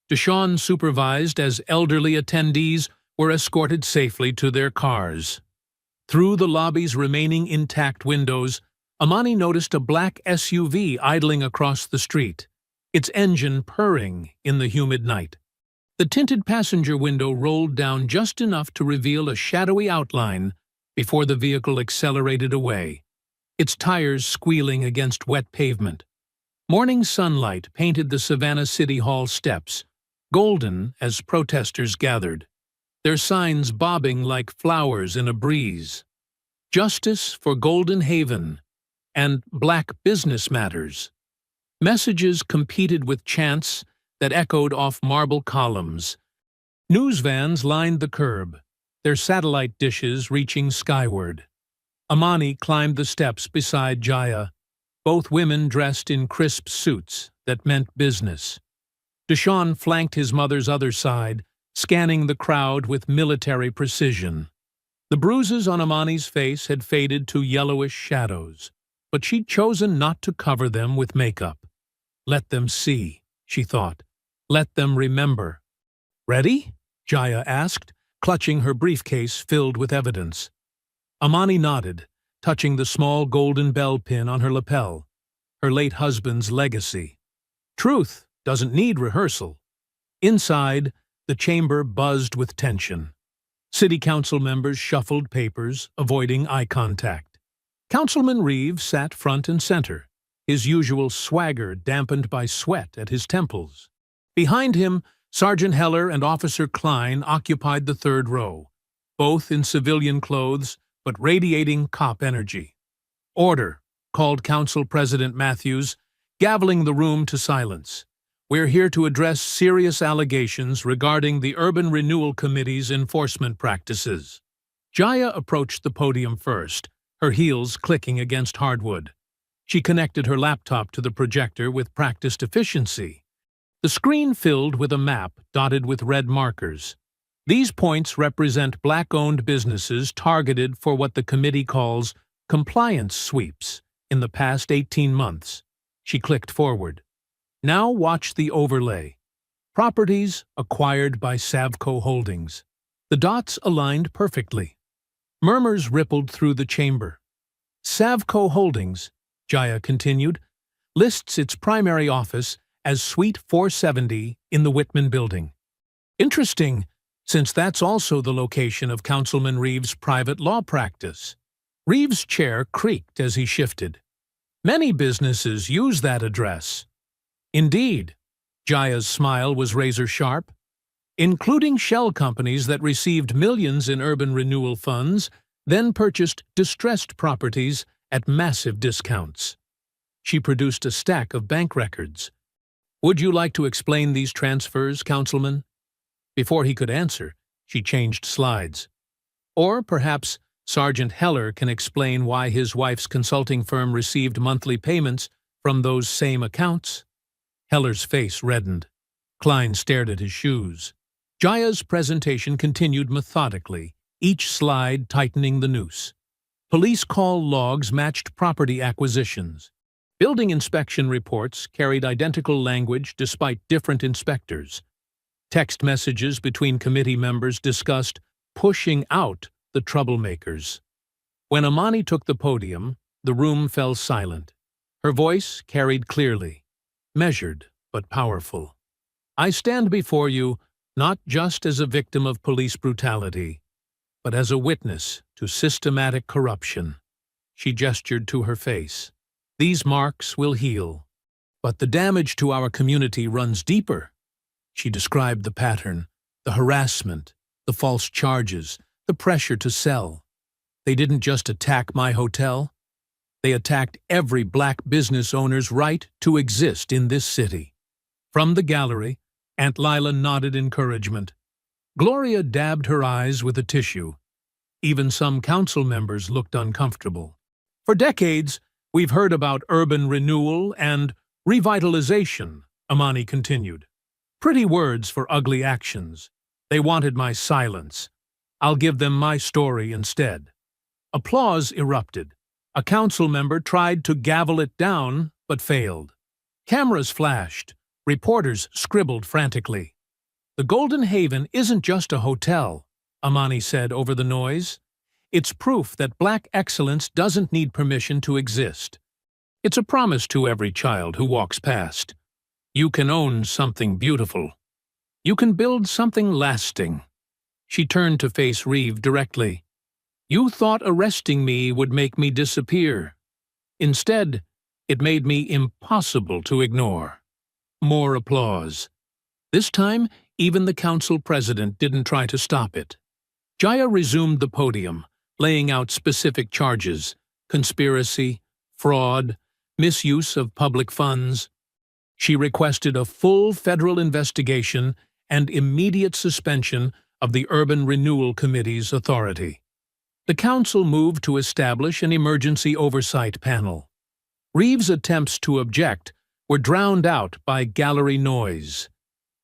A: Deshawn supervised as elderly attendees were escorted safely to their cars. Through the lobby's remaining intact windows, Amani noticed a black SUV idling across the street, its engine purring in the humid night. The tinted passenger window rolled down just enough to reveal a shadowy outline before the vehicle accelerated away, its tires squealing against wet pavement. Morning sunlight painted the Savannah City Hall steps, golden as protesters gathered, their signs bobbing like flowers in a breeze. Justice for Golden Haven and Black Business Matters. Messages competed with chants that echoed off marble columns. News vans lined the curb, their satellite dishes reaching skyward. Amani climbed the steps beside Jaya, both women dressed in crisp suits that meant business. Deshaun flanked his mother's other side, scanning the crowd with military precision. The bruises on Amani's face had faded to yellowish shadows, but she'd chosen not to cover them with makeup. Let them see, she thought. Let them remember. Ready? Jaya asked, clutching her briefcase filled with evidence. Amani nodded, touching the small golden bell pin on her lapel, her late husband's legacy. Truth doesn't need rehearsal. Inside, the chamber buzzed with tension. City council members shuffled papers, avoiding eye contact. Councilman Reeves sat front and center, his usual swagger dampened by sweat at his temples. Behind him, Sergeant Heller and Officer Klein occupied the third row, both in civilian clothes but radiating cop energy. Order, called Council President Matthews, gaveling the room to silence. We're here to address serious allegations regarding the Urban Renewal Committee's enforcement practices. Jaya approached the podium first, her heels clicking against hardwood. She connected her laptop to the projector with practiced efficiency. The screen filled with a map dotted with red markers. These points represent black-owned businesses targeted for what the committee calls compliance sweeps in the past 18 months. She clicked forward. Now watch the overlay. Properties acquired by Savco Holdings. The dots aligned perfectly. Murmurs rippled through the chamber. Savco Holdings, Jaya continued, lists its primary office as Suite 470 in the Whitman Building. Interesting, since that's also the location of Councilman Reeves' private law practice. Reeves' chair creaked as he shifted. Many businesses use that address. Indeed, Jaya's smile was razor-sharp, including shell companies that received millions in urban renewal funds, then purchased distressed properties at massive discounts. She produced a stack of bank records. Would you like to explain these transfers, Councilman? Before he could answer, she changed slides. Or perhaps Sergeant Heller can explain why his wife's consulting firm received monthly payments from those same accounts. Heller's face reddened. Klein stared at his shoes. Jaya's presentation continued methodically, each slide tightening the noose. Police call logs matched property acquisitions. Building inspection reports carried identical language despite different inspectors. Text messages between committee members discussed pushing out the troublemakers. When Amani took the podium, the room fell silent. Her voice carried clearly, measured but powerful. I stand before you not just as a victim of police brutality, but as a witness to systematic corruption. She gestured to her face. These marks will heal, but the damage to our community runs deeper. She described the pattern, the harassment, the false charges, the pressure to sell. They didn't just attack my hotel. They attacked every black business owner's right to exist in this city. From the gallery, Aunt Lila nodded encouragement. Gloria dabbed her eyes with a tissue. Even some council members looked uncomfortable. For decades, we've heard about urban renewal and revitalization, Amani continued. Pretty words for ugly actions. They wanted my silence. I'll give them my story instead. Applause erupted. A council member tried to gavel it down, but failed. Cameras flashed. Reporters scribbled frantically. The Golden Haven isn't just a hotel, Amani said over the noise. It's proof that black excellence doesn't need permission to exist. It's a promise to every child who walks past. You can own something beautiful. You can build something lasting. She turned to face Reeve directly. You thought arresting me would make me disappear. Instead, it made me impossible to ignore. More applause. This time, even the council president didn't try to stop it. Jaya resumed the podium, laying out specific charges: conspiracy, fraud, misuse of public funds. She requested a full federal investigation and immediate suspension of the Urban Renewal Committee's authority. The council moved to establish an emergency oversight panel. Reeves' attempts to object were drowned out by gallery noise.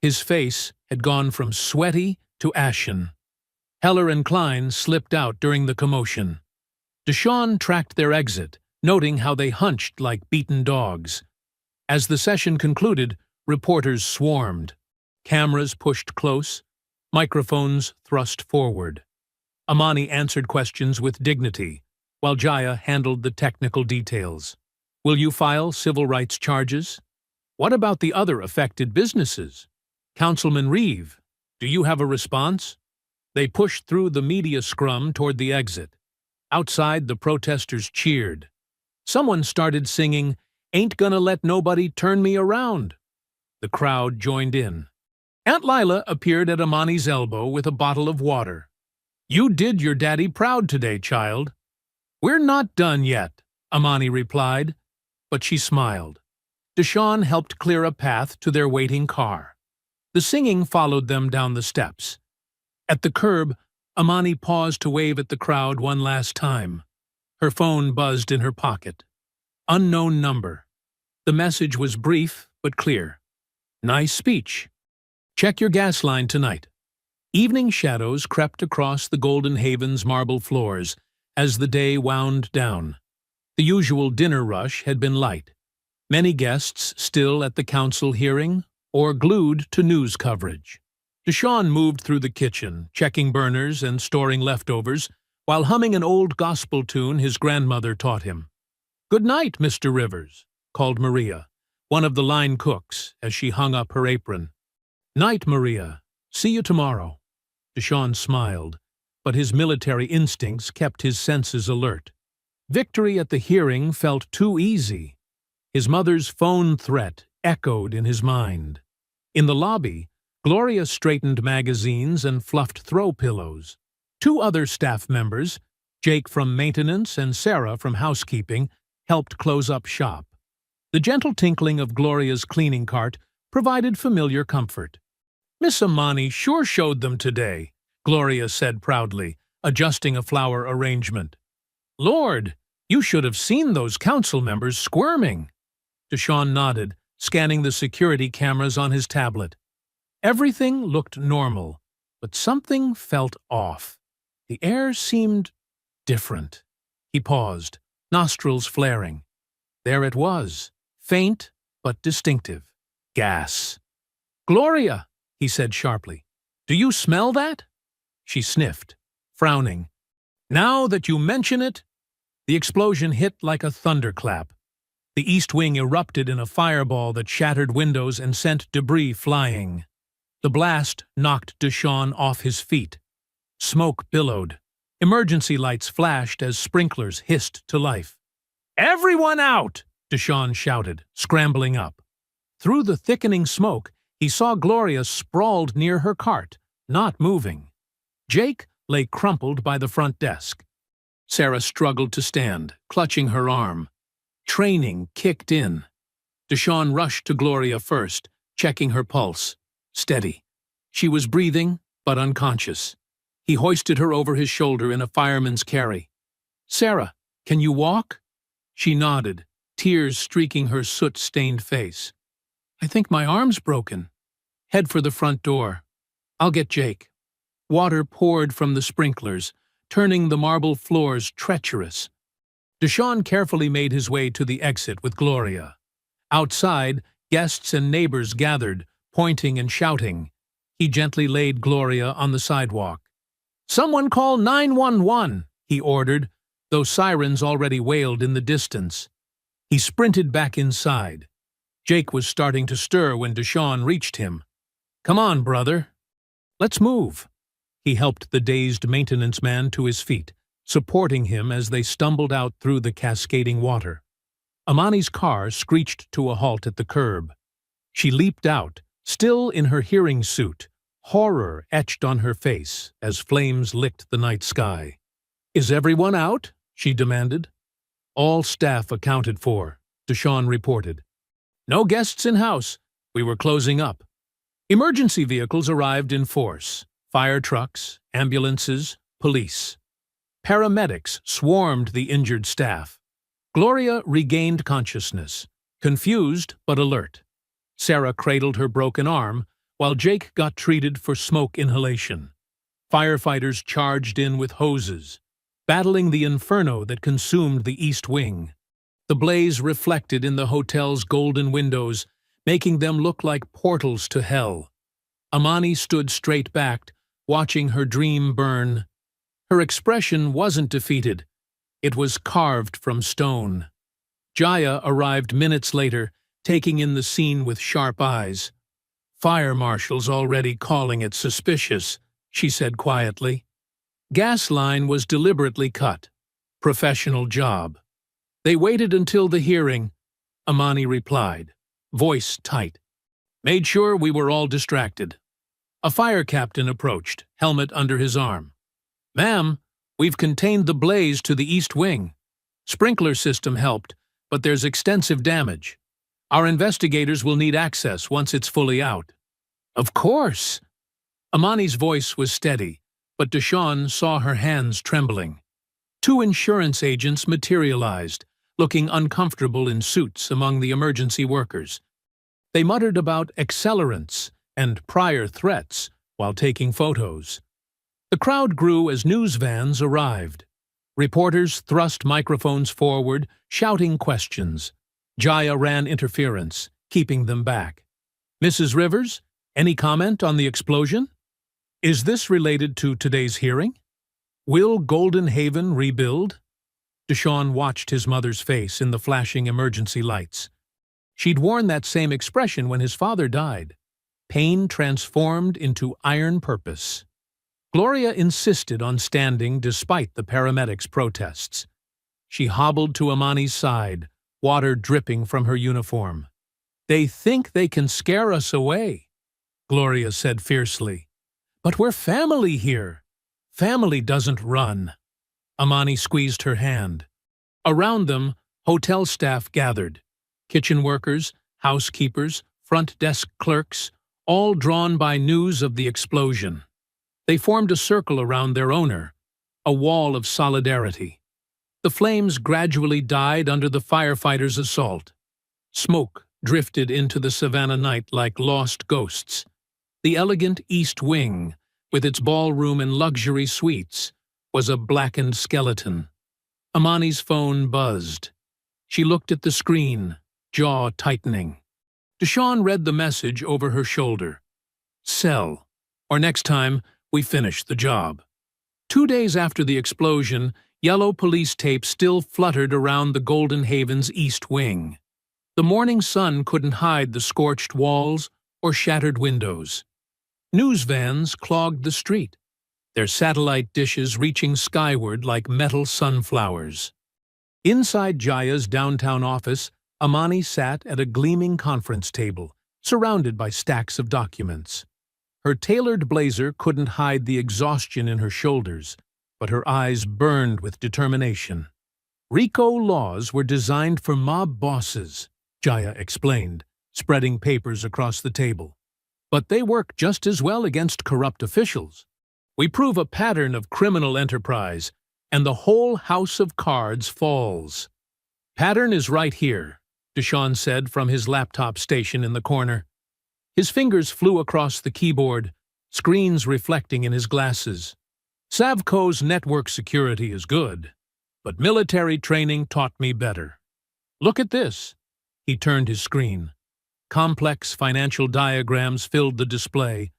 A: His face had gone from sweaty to ashen. Heller and Klein slipped out during the commotion. Deshawn tracked their exit, noting how they hunched like beaten dogs. As the session concluded, reporters swarmed. Cameras pushed close, microphones thrust forward. Amani answered questions with dignity, while Jaya handled the technical details. Will you file civil rights charges? What about the other affected businesses? Councilman Reeve, do you have a response? They pushed through the media scrum toward the exit. Outside, the protesters cheered. Someone started singing, "Ain't Gonna Let Nobody Turn Me Around." The crowd joined in. Aunt Lila appeared at Amani's elbow with a bottle of water. "You did your daddy proud today, child." "We're not done yet," Amani replied, but she smiled. Deshawn helped clear a path to their waiting car. The singing followed them down the steps. At the curb, Amani paused to wave at the crowd one last time. Her phone buzzed in her pocket. Unknown number. The message was brief but clear. "Nice speech. Check your gas line tonight." Evening shadows crept across the Golden Haven's marble floors as the day wound down. The usual dinner rush had been light. Many guests still at the council hearing or glued to news coverage. Deshawn moved through the kitchen, checking burners and storing leftovers, while humming an old gospel tune his grandmother taught him. "Good night, Mr. Rivers," called Maria, one of the line cooks, as she hung up her apron. "Night, Maria. See you tomorrow." Deshawn smiled, but his military instincts kept his senses alert. Victory at the hearing felt too easy. His mother's phone threat echoed in his mind. In the lobby, Gloria straightened magazines and fluffed throw pillows. Two other staff members, Jake from maintenance and Sarah from housekeeping, helped close up shop. The gentle tinkling of Gloria's cleaning cart provided familiar comfort. "Miss Amani sure showed them today," Gloria said proudly, adjusting a flower arrangement. "Lord, you should have seen those council members squirming." Deshawn nodded, scanning the security cameras on his tablet. Everything looked normal, but something felt off. The air seemed different. He paused, nostrils flaring. There it was, faint but distinctive. Gas. "Gloria," he said sharply, "do you smell that?" She sniffed, frowning. "Now that you mention it..." The explosion hit like a thunderclap. The east wing erupted in a fireball that shattered windows and sent debris flying. The blast knocked Deshawn off his feet. Smoke billowed. Emergency lights flashed as sprinklers hissed to life. "Everyone out!" Deshawn shouted, scrambling up. Through the thickening smoke, he saw Gloria sprawled near her cart, not moving. Jake lay crumpled by the front desk. Sarah struggled to stand, clutching her arm. Training kicked in. Deshawn rushed to Gloria first, checking her pulse. Steady. She was breathing, but unconscious. He hoisted her over his shoulder in a fireman's carry. "Sarah, can you walk?" She nodded, tears streaking her soot-stained face. "I think my arm's broken." "Head for the front door. I'll get Jake." Water poured from the sprinklers, turning the marble floors treacherous. Deshawn carefully made his way to the exit with Gloria. Outside, guests and neighbors gathered, pointing and shouting. He gently laid Gloria on the sidewalk. "Someone call 911, he ordered, though sirens already wailed in the distance. He sprinted back inside. Jake was starting to stir when Deshawn reached him. "Come on, brother. Let's move." He helped the dazed maintenance man to his feet, supporting him as they stumbled out through the cascading water. Amani's car screeched to a halt at the curb. She leaped out, still in her hearing suit, horror etched on her face as flames licked the night sky. "Is everyone out?" she demanded. "All staff accounted for," Deshawn reported. No guests in house. We were closing up. Emergency vehicles arrived in force. Fire trucks, ambulances, police. Paramedics swarmed the injured staff. Gloria regained consciousness, confused but alert. Sarah cradled her broken arm, while Jake got treated for smoke inhalation. Firefighters charged in with hoses, battling the inferno that consumed the East Wing. The blaze reflected in the hotel's golden windows, making them look like portals to hell. Amani stood straight-backed, watching her dream burn. Her expression wasn't defeated. It was carved from stone. Jaya arrived minutes later, taking in the scene with sharp eyes. "Fire marshal's already calling it suspicious," she said quietly. "Gas line was deliberately cut. Professional job." "They waited until the hearing," Amani replied, voice tight. "Made sure we were all distracted." A fire captain approached, helmet under his arm. "Ma'am, we've contained the blaze to the East Wing. Sprinkler system helped, but there's extensive damage. Our investigators will need access once it's fully out." "Of course." Amani's voice was steady, but Deshawn saw her hands trembling. Two insurance agents materialized, looking uncomfortable in suits among the emergency workers. They muttered about accelerants and prior threats while taking photos. The crowd grew as news vans arrived. Reporters thrust microphones forward, shouting questions. Jaya ran interference, keeping them back. "Mrs. Rivers, any comment on the explosion? Is this related to today's hearing? Will Golden Haven rebuild?" Deshawn watched his mother's face in the flashing emergency lights. She'd worn that same expression when his father died. Pain transformed into iron purpose. Gloria insisted on standing despite the paramedics' protests. She hobbled to Amani's side, water dripping from her uniform. "They think they can scare us away," Gloria said fiercely. "But we're family here. Family doesn't run." Amani squeezed her hand. Around them, hotel staff gathered. Kitchen workers, housekeepers, front desk clerks, all drawn by news of the explosion. They formed a circle around their owner, a wall of solidarity. The flames gradually died under the firefighters' assault. Smoke drifted into the Savannah night like lost ghosts. The elegant East Wing, with its ballroom and luxury suites, was a blackened skeleton. Amani's phone buzzed. She looked at the screen, jaw tightening. Deshawn read the message over her shoulder. "Sell, or next time, we finish the job." 2 days after the explosion, yellow police tape still fluttered around the Golden Haven's East Wing. The morning sun couldn't hide the scorched walls or shattered windows. News vans clogged the street, their satellite dishes reaching skyward like metal sunflowers. Inside Jaya's downtown office, Amani sat at a gleaming conference table, surrounded by stacks of documents. Her tailored blazer couldn't hide the exhaustion in her shoulders, but her eyes burned with determination. "RICO laws were designed for mob bosses," Jaya explained, spreading papers across the table. "But they work just as well against corrupt officials. We prove a pattern of criminal enterprise, and the whole house of cards falls." "Pattern is right here," Deshawn said from his laptop station in the corner. His fingers flew across the keyboard, screens reflecting in his glasses. "Savco's network security is good, but military training taught me better. Look at this." He turned his screen. Complex financial diagrams filled the display,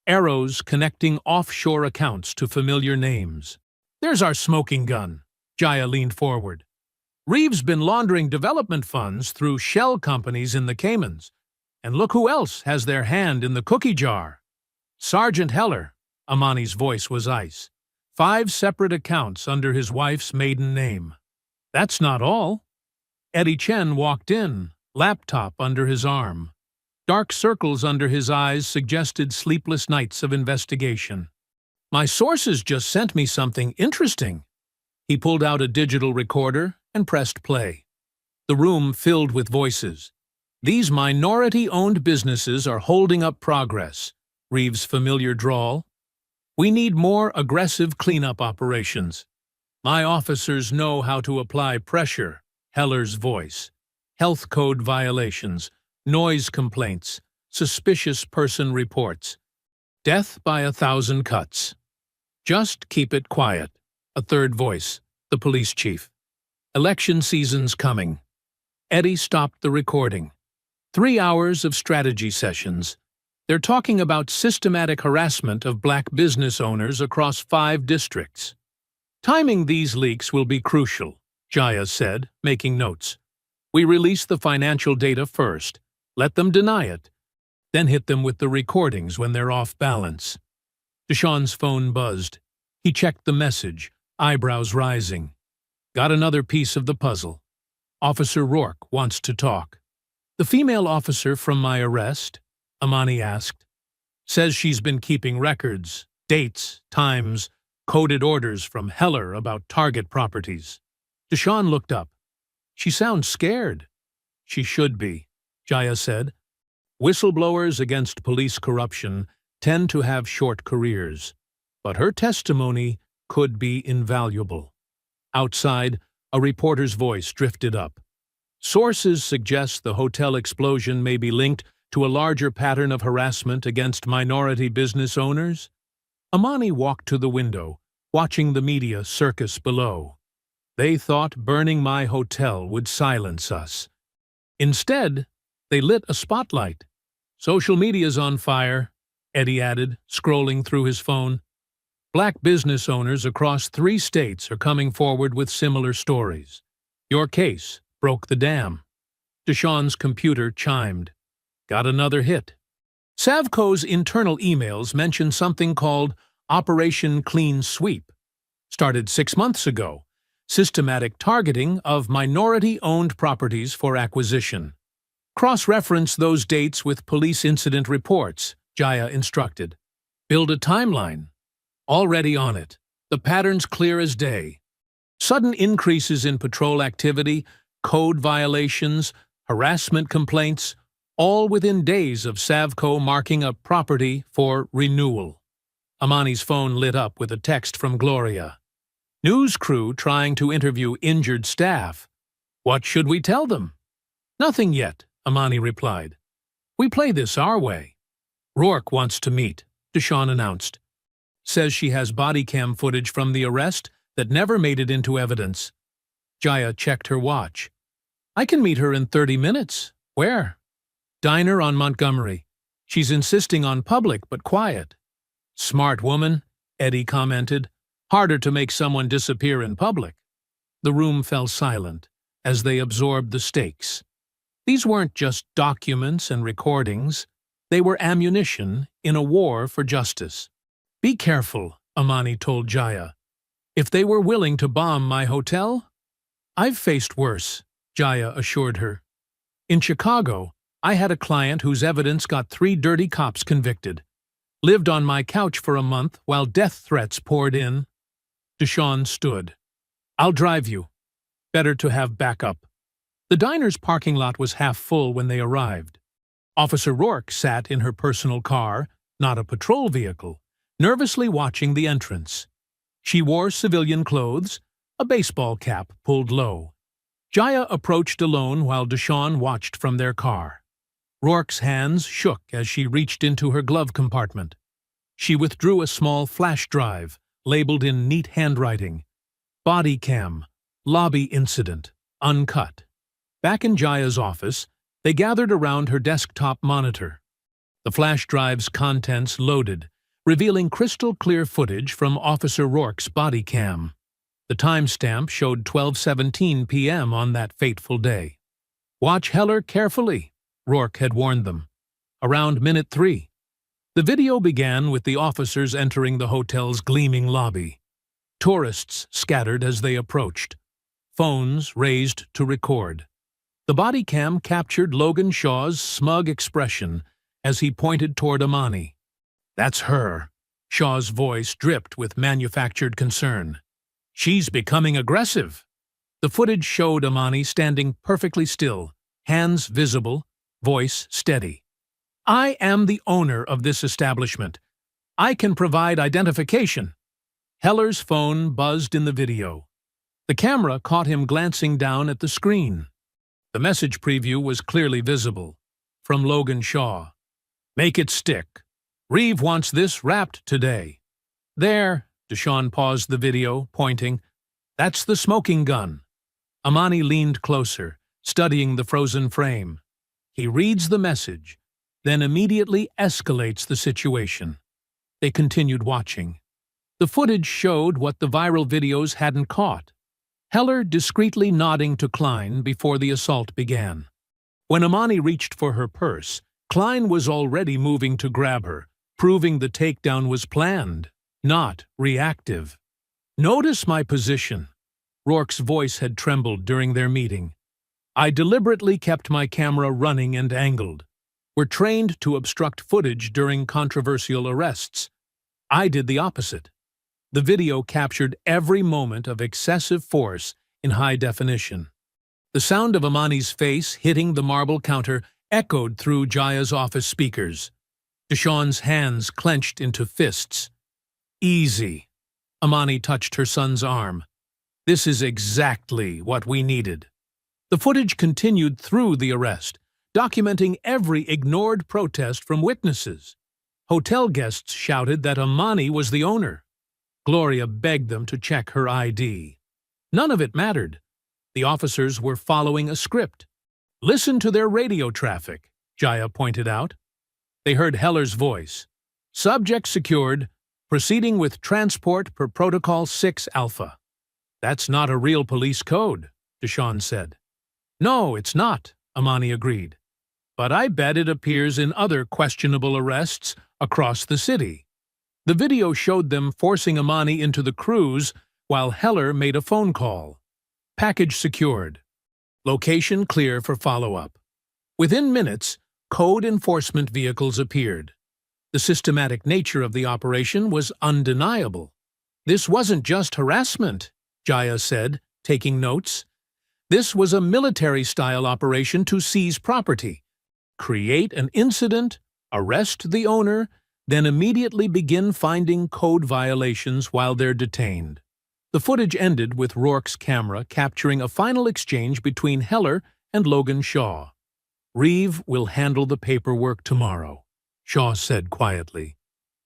A: arrows connecting offshore accounts to familiar names. "There's our smoking gun." Jaya leaned forward. "Reeve's been laundering development funds through shell companies in the Caymans. And look who else has their hand in the cookie jar." "Sergeant Heller," Amani's voice was ice. 5 separate accounts under his wife's maiden name. "That's not all." Eddie Chen walked in, laptop under his arm. Dark circles under his eyes suggested sleepless nights of investigation. "My sources just sent me something interesting." He pulled out a digital recorder and pressed play. The room filled with voices. These minority-owned businesses are holding up progress. Reeves' familiar drawl. We need more aggressive cleanup operations. My officers know how to apply pressure. Heller's voice. Health code violations, noise complaints, suspicious person reports. Death by 1,000 cuts. Just keep it quiet. A third voice. The police chief. Election season's coming. Eddie stopped the recording. 3 hours of strategy sessions. They're talking about systematic harassment of black business owners across 5 districts. Timing these leaks will be crucial, Jaya said, making notes. We release the financial data first, let them deny it, then hit them with the recordings when they're off balance. Deshawn's phone buzzed. He checked the message, eyebrows rising. Got another piece of the puzzle. Officer Rourke wants to talk. The female officer from my arrest? Amani asked. Says she's been keeping records, dates, times, coded orders from Heller about target properties. Deshawn looked up. She sounds scared. She should be, Jaya said. Whistleblowers against police corruption tend to have short careers, but her testimony could be invaluable. Outside, a reporter's voice drifted up. Sources suggest the hotel explosion may be linked to a larger pattern of harassment against minority business owners. Amani walked to the window, watching the media circus below. They thought burning my hotel would silence us. Instead, they lit a spotlight. Social media's on fire, Eddie added, scrolling through his phone. Black business owners across 3 states are coming forward with similar stories. Your case broke the dam. Deshawn's computer chimed. Got another hit. Savco's internal emails mention something called Operation Clean Sweep. Started 6 months ago. Systematic targeting of minority-owned properties for acquisition. Cross-reference those dates with police incident reports, Jaya instructed. Build a timeline. Already on it. The pattern's clear as day. Sudden increases in patrol activity, code violations, harassment complaints, all within days of Savco marking a property for renewal. Amani's phone lit up with a text from Gloria. News crew trying to interview injured staff. What should we tell them? Nothing yet, Amani replied. We play this our way. Rourke wants to meet, Deshawn announced. Says she has body cam footage from the arrest that never made it into evidence. Jaya checked her watch. I can meet her in 30 minutes. Where? Diner on Montgomery. She's insisting on public but quiet. Smart woman, Eddie commented. Harder to make someone disappear in public. The room fell silent as they absorbed the stakes. These weren't just documents and recordings. They were ammunition in a war for justice. Be careful, Amani told Jaya. If they were willing to bomb my hotel? I've faced worse, Jaya assured her. In Chicago, I had a client whose evidence got 3 dirty cops convicted. Lived on my couch for a month while death threats poured in. Deshawn stood. I'll drive you. Better to have backup. The diner's parking lot was half full when they arrived. Officer Rourke sat in her personal car, not a patrol vehicle, nervously watching the entrance. She wore civilian clothes, a baseball cap pulled low. Jaya approached alone while Deshawn watched from their car. Rourke's hands shook as she reached into her glove compartment. She withdrew a small flash drive, labeled in neat handwriting. Body cam, lobby incident, uncut. Back in Jaya's office, they gathered around her desktop monitor. The flash drive's contents loaded, revealing crystal-clear footage from Officer Rourke's body cam. The timestamp showed 12:17 p.m. on that fateful day. Watch Heller carefully, Rourke had warned them. Around minute 3. The video began with the officers entering the hotel's gleaming lobby. Tourists scattered as they approached. Phones raised to record. The body cam captured Logan Shaw's smug expression as he pointed toward Amani. That's her. Shaw's voice dripped with manufactured concern. She's becoming aggressive. The footage showed Amani standing perfectly still, hands visible, voice steady. "I am the owner of this establishment. I can provide identification." Heller's phone buzzed in the video. The camera caught him glancing down at the screen. The message preview was clearly visible. From Logan Shaw. "Make it stick. Reeve wants this wrapped today." "There," Deshawn paused the video, pointing. "That's the smoking gun." Amani leaned closer, studying the frozen frame. He reads the message, then immediately escalates the situation. They continued watching. The footage showed what the viral videos hadn't caught. Heller discreetly nodding to Klein before the assault began. When Amani reached for her purse, Klein was already moving to grab her, proving the takedown was planned, not reactive. "Notice my position." Rourke's voice had trembled during their meeting. "I deliberately kept my camera running and angled. We're trained to obstruct footage during controversial arrests. I did the opposite." The video captured every moment of excessive force in high definition. The sound of Amani's face hitting the marble counter echoed through Jaya's office speakers. Deshawn's hands clenched into fists. "Easy." Amani touched her son's arm. "This is exactly what we needed." The footage continued through the arrest, documenting every ignored protest from witnesses. Hotel guests shouted that Amani was the owner. Gloria begged them to check her ID. None of it mattered. The officers were following a script. "Listen to their radio traffic," Jaya pointed out. They heard Heller's voice. "Subject secured, proceeding with transport per Protocol 6 Alpha." "That's not a real police code," Deshawn said. "No, it's not," Amani agreed. "But I bet it appears in other questionable arrests across the city." The video showed them forcing Amani into the cruise while Heller made a phone call. Package secured. Location clear for follow-up. Within minutes, code enforcement vehicles appeared. The systematic nature of the operation was undeniable. "This wasn't just harassment," Jaya said, taking notes. "This was a military-style operation to seize property, create an incident, arrest the owner, then immediately begin finding code violations while they're detained." The footage ended with Rourke's camera capturing a final exchange between Heller and Logan Shaw. "Reeve will handle the paperwork tomorrow," Shaw said quietly.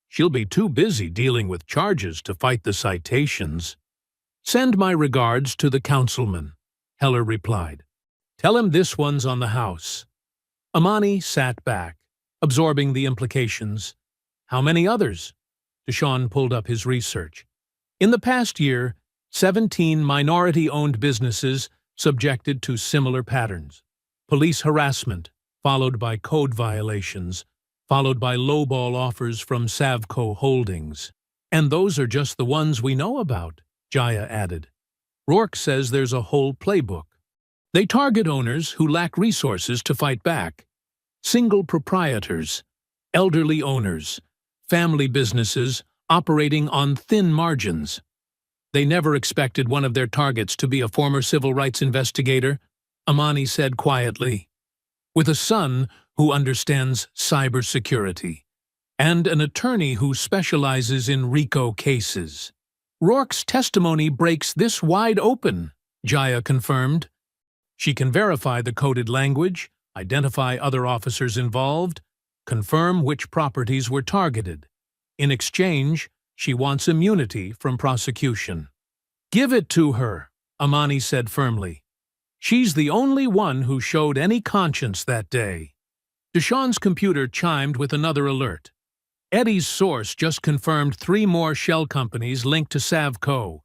A: "She'll be too busy dealing with charges to fight the citations." "Send my regards to the councilman," Heller replied. "Tell him this one's on the house." Amani sat back, absorbing the implications. "How many others?" Deshawn pulled up his research. In the past year, 17 minority-owned businesses subjected to similar patterns. Police harassment, followed by code violations, followed by lowball offers from Savco Holdings. "And those are just the ones we know about," Jaya added. "Rourke says there's a whole playbook. They target owners who lack resources to fight back. Single proprietors, elderly owners, family businesses operating on thin margins. They never expected one of their targets to be a former civil rights investigator," Amani said quietly, "with a son who understands cybersecurity, and an attorney who specializes in RICO cases." "Rourke's testimony breaks this wide open," Jaya confirmed. "She can verify the coded language, identify other officers involved, confirm which properties were targeted. In exchange, she wants immunity from prosecution." "Give it to her," Amani said firmly. "She's the only one who showed any conscience that day." Deshawn's computer chimed with another alert. Eddie's source just confirmed 3 more shell companies linked to Savco,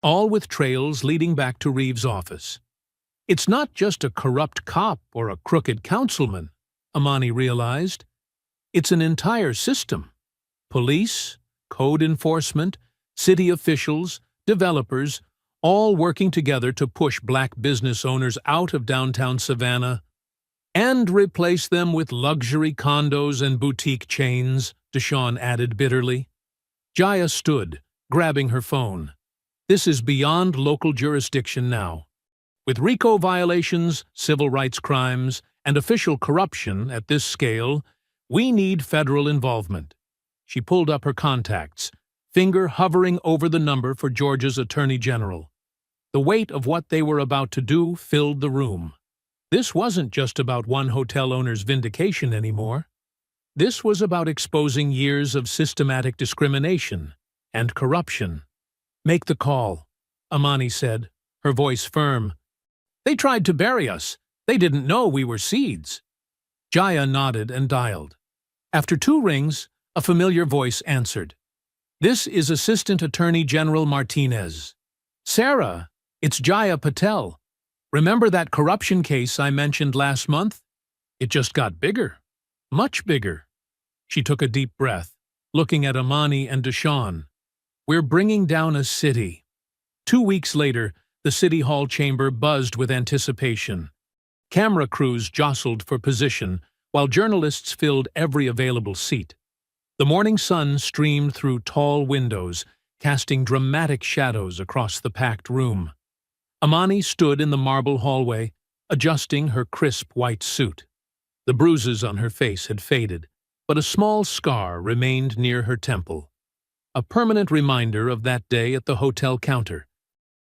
A: all with trails leading back to Reeve's office. "It's not just a corrupt cop or a crooked councilman," Amani realized. "It's an entire system. Police, code enforcement, city officials, developers, all working together to push black business owners out of downtown Savannah and replace them with luxury condos and boutique chains," Deshawn added bitterly. Jaya stood, grabbing her phone. "This is beyond local jurisdiction now. With RICO violations, civil rights crimes, and official corruption at this scale, we need federal involvement. She pulled up her contacts, finger hovering over the number for Georgia's Attorney General. The weight of what they were about to do filled the room. This wasn't just about one hotel owner's vindication anymore. This was about exposing years of systematic discrimination and corruption. "Make the call," Amani said, her voice firm. "They tried to bury us. They didn't know we were seeds." Jaya nodded and dialed. After 2 rings, a familiar voice answered. "This is Assistant Attorney General Martinez." "Sarah, it's Jaya Patel. Remember that corruption case I mentioned last month? It just got bigger. Much bigger." She took a deep breath, looking at Amani and Deshawn. "We're bringing down a city." 2 weeks later, the City Hall chamber buzzed with anticipation. Camera crews jostled for position, while journalists filled every available seat. The morning sun streamed through tall windows, casting dramatic shadows across the packed room. Amani stood in the marble hallway, adjusting her crisp white suit. The bruises on her face had faded, but a small scar remained near her temple, a permanent reminder of that day at the hotel counter.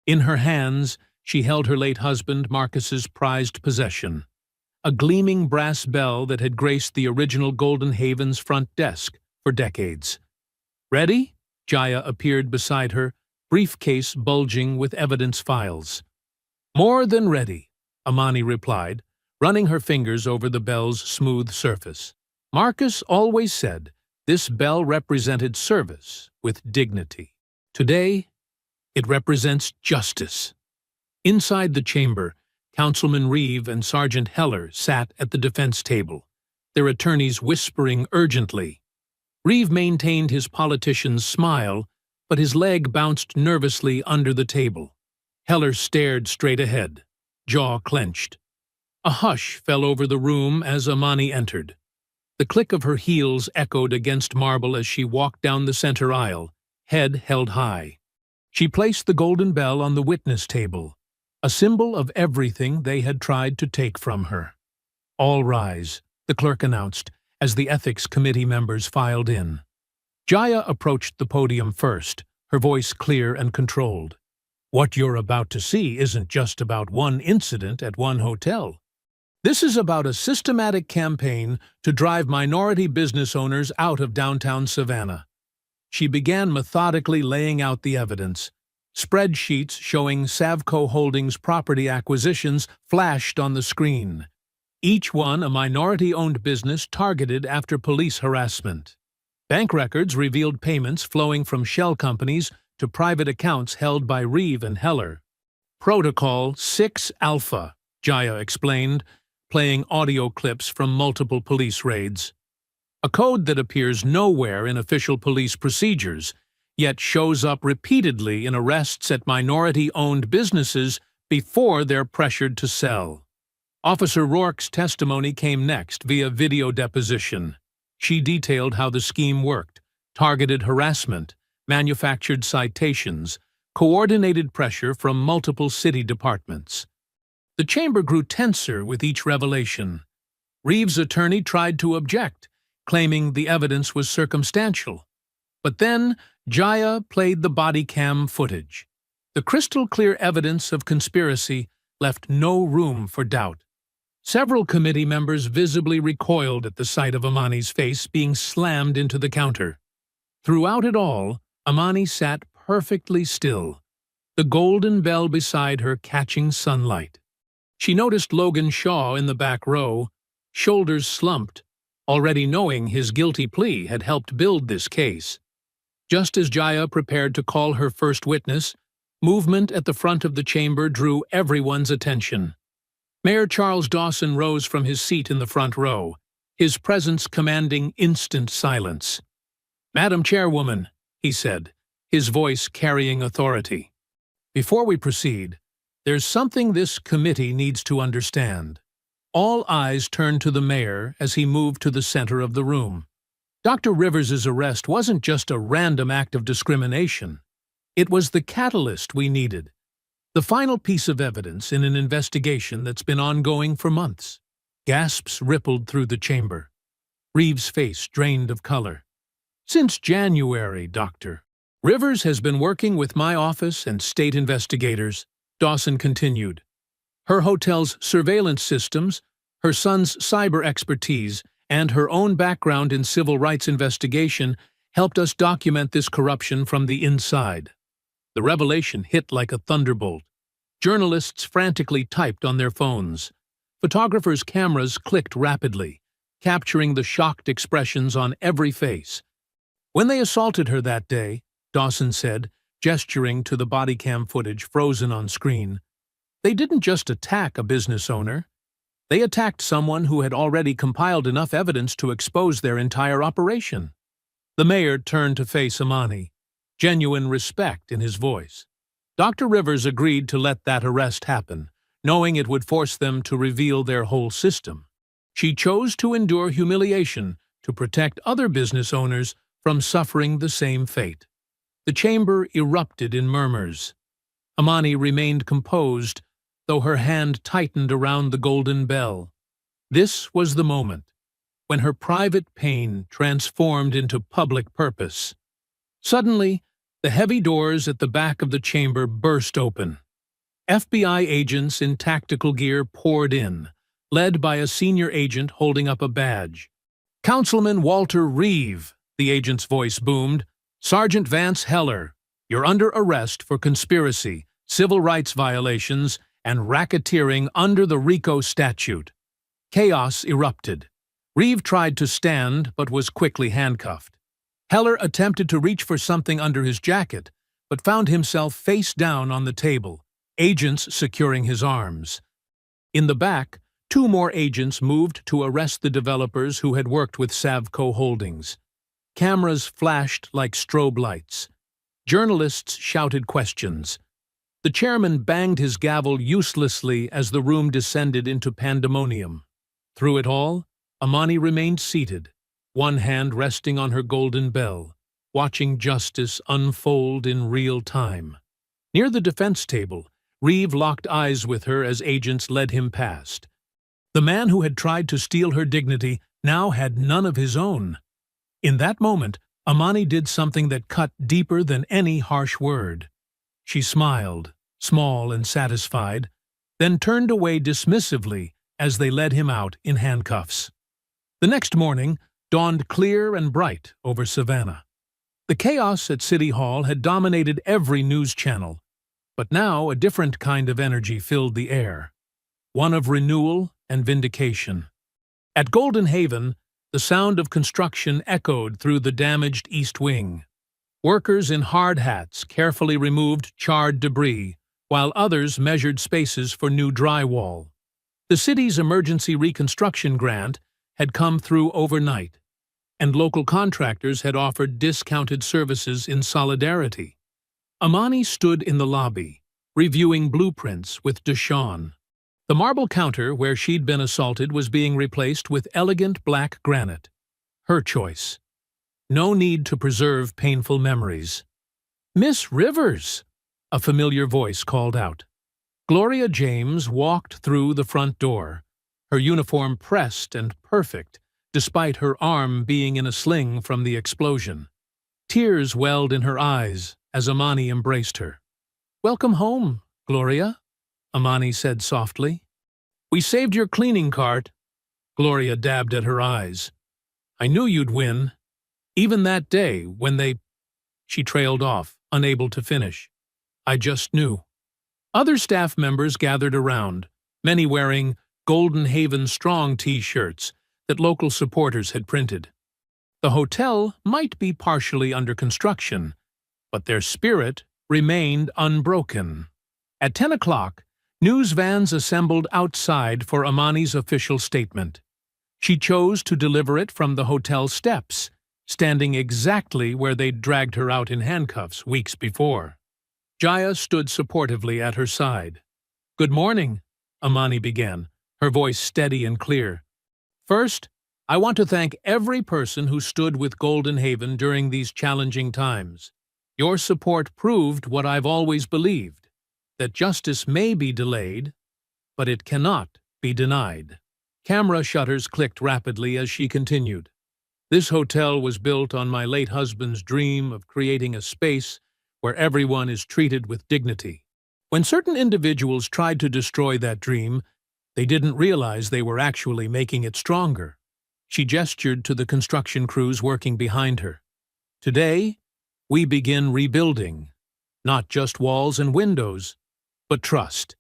A: In her hands, she held her late husband Marcus's prized possession, a gleaming brass bell that had graced the original Golden Haven's front desk for decades. "Ready?" Jaya appeared beside her, briefcase bulging with evidence files. "More than ready," Amani replied, running her fingers over the bell's smooth surface. "Marcus always said this bell represented service with dignity. Today, it represents justice." Inside the chamber, Councilman Reeve and Sergeant Heller sat at the defense table, their attorneys whispering urgently. Reeve maintained his politician's smile, but his leg bounced nervously under the table. Heller stared straight ahead, jaw clenched. A hush fell over the room as Amani entered. The click of her heels echoed against marble as she walked down the center aisle, head held high. She placed the golden bell on the witness table, a symbol of everything they had tried to take from her. "All rise," the clerk announced, as the ethics committee members filed in. Jaya approached the podium first, her voice clear and controlled. "What you're about to see isn't just about one incident at one hotel. This is about a systematic campaign to drive minority business owners out of downtown Savannah." She began methodically laying out the evidence. Spreadsheets showing Savco Holdings' property acquisitions flashed on the screen, each one a minority-owned business targeted after police harassment. Bank records revealed payments flowing from shell companies to private accounts held by Reeve and Heller. "Protocol 6 Alpha," Jaya explained, playing audio clips from multiple police raids. "A code that appears nowhere in official police procedures, yet shows up repeatedly in arrests at minority-owned businesses before they're pressured to sell." Officer Rourke's testimony came next via video deposition. She detailed how the scheme worked: targeted harassment, manufactured citations, coordinated pressure from multiple city departments. The chamber grew tenser with each revelation. Reeve's attorney tried to object, claiming the evidence was circumstantial. But then Jaya played the body cam footage. The crystal-clear evidence of conspiracy left no room for doubt. Several committee members visibly recoiled at the sight of Amani's face being slammed into the counter. Throughout it all, Amani sat perfectly still, the golden bell beside her catching sunlight. She noticed Logan Shaw in the back row, shoulders slumped, already knowing his guilty plea had helped build this case. Just as Jaya prepared to call her first witness, movement at the front of the chamber drew everyone's attention. Mayor Charles Dawson rose from his seat in the front row, his presence commanding instant silence. "Madam Chairwoman," he said, his voice carrying authority. "Before we proceed, there's something this committee needs to understand." All eyes turned to the mayor as he moved to the center of the room. Dr. Rivers's arrest wasn't just a random act of discrimination. It was the catalyst we needed, the final piece of evidence in an investigation that's been ongoing for months. Gasps rippled through the chamber. Reeves' face drained of color. "Since January, Doctor. Rivers has been working with my office and state investigators," Dawson continued. "Her hotel's surveillance systems, her son's cyber expertise, and her own background in civil rights investigation helped us document this corruption from the inside." The revelation hit like a thunderbolt. Journalists frantically typed on their phones. Photographers' cameras clicked rapidly, capturing the shocked expressions on every face. "When they assaulted her that day," Dawson said, gesturing to the body cam footage frozen on screen, "they didn't just attack a business owner. They attacked someone who had already compiled enough evidence to expose their entire operation." The mayor turned to face Amani, genuine respect in his voice. Dr. Rivers agreed to let that arrest happen, knowing it would force them to reveal their whole system. She chose to endure humiliation to protect other business owners from suffering the same fate. The chamber erupted in murmurs. Amani remained composed, though her hand tightened around the golden bell. This was the moment when her private pain transformed into public purpose. Suddenly, the heavy doors at the back of the chamber burst open. FBI agents in tactical gear poured in, led by a senior agent holding up a badge. "Councilman Walter Reeve," the agent's voice boomed. "Sergeant Vance Heller, you're under arrest for conspiracy, civil rights violations, and racketeering under the RICO statute." Chaos erupted. Reeve tried to stand but was quickly handcuffed. Heller attempted to reach for something under his jacket, but found himself face down on the table, agents securing his arms. In the back, 2 more agents moved to arrest the developers who had worked with Savco Holdings. Cameras flashed like strobe lights. Journalists shouted questions. The chairman banged his gavel uselessly as the room descended into pandemonium. Through it all, Amani remained seated, one hand resting on her golden bell, watching justice unfold in real time. Near the defense table, Reeve locked eyes with her as agents led him past. The man who had tried to steal her dignity now had none of his own. In that moment, Amani did something that cut deeper than any harsh word. She smiled, small and satisfied, then turned away dismissively as they led him out in handcuffs. The next morning dawned clear and bright over Savannah. The chaos at City Hall had dominated every news channel, but now a different kind of energy filled the air, one of renewal and vindication. At Golden Haven, the sound of construction echoed through the damaged East Wing. Workers in hard hats carefully removed charred debris, while others measured spaces for new drywall. The city's emergency reconstruction grant had come through overnight, and local contractors had offered discounted services in solidarity. Amani stood in the lobby, reviewing blueprints with Deshawn. The marble counter where she'd been assaulted was being replaced with elegant black granite. Her choice. No need to preserve painful memories. "Miss Rivers!" a familiar voice called out. Gloria James walked through the front door, her uniform pressed and perfect, despite her arm being in a sling from the explosion. Tears welled in her eyes as Amani embraced her. "Welcome home, Gloria," Amani said softly. "We saved your cleaning cart." Gloria dabbed at her eyes. "I knew you'd win. Even that day, when they—" She trailed off, unable to finish. "I just knew." Other staff members gathered around, many wearing Golden Haven Strong T-shirts that local supporters had printed. The hotel might be partially under construction, but their spirit remained unbroken. At 10 o'clock, news vans assembled outside for Amani's official statement. She chose to deliver it from the hotel steps, standing exactly where they'd dragged her out in handcuffs weeks before. Jaya stood supportively at her side. "Good morning," Amani began, her voice steady and clear. "First, I want to thank every person who stood with Golden Haven during these challenging times. Your support proved what I've always believed, that justice may be delayed, but it cannot be denied." Camera shutters clicked rapidly as she continued. This hotel was built on my late husband's dream of creating a space where everyone is treated with dignity. When certain individuals tried to destroy that dream, they didn't realize they were actually making it stronger. She gestured to the construction crews working behind her. Today, we begin rebuilding, not just walls and windows, but trust.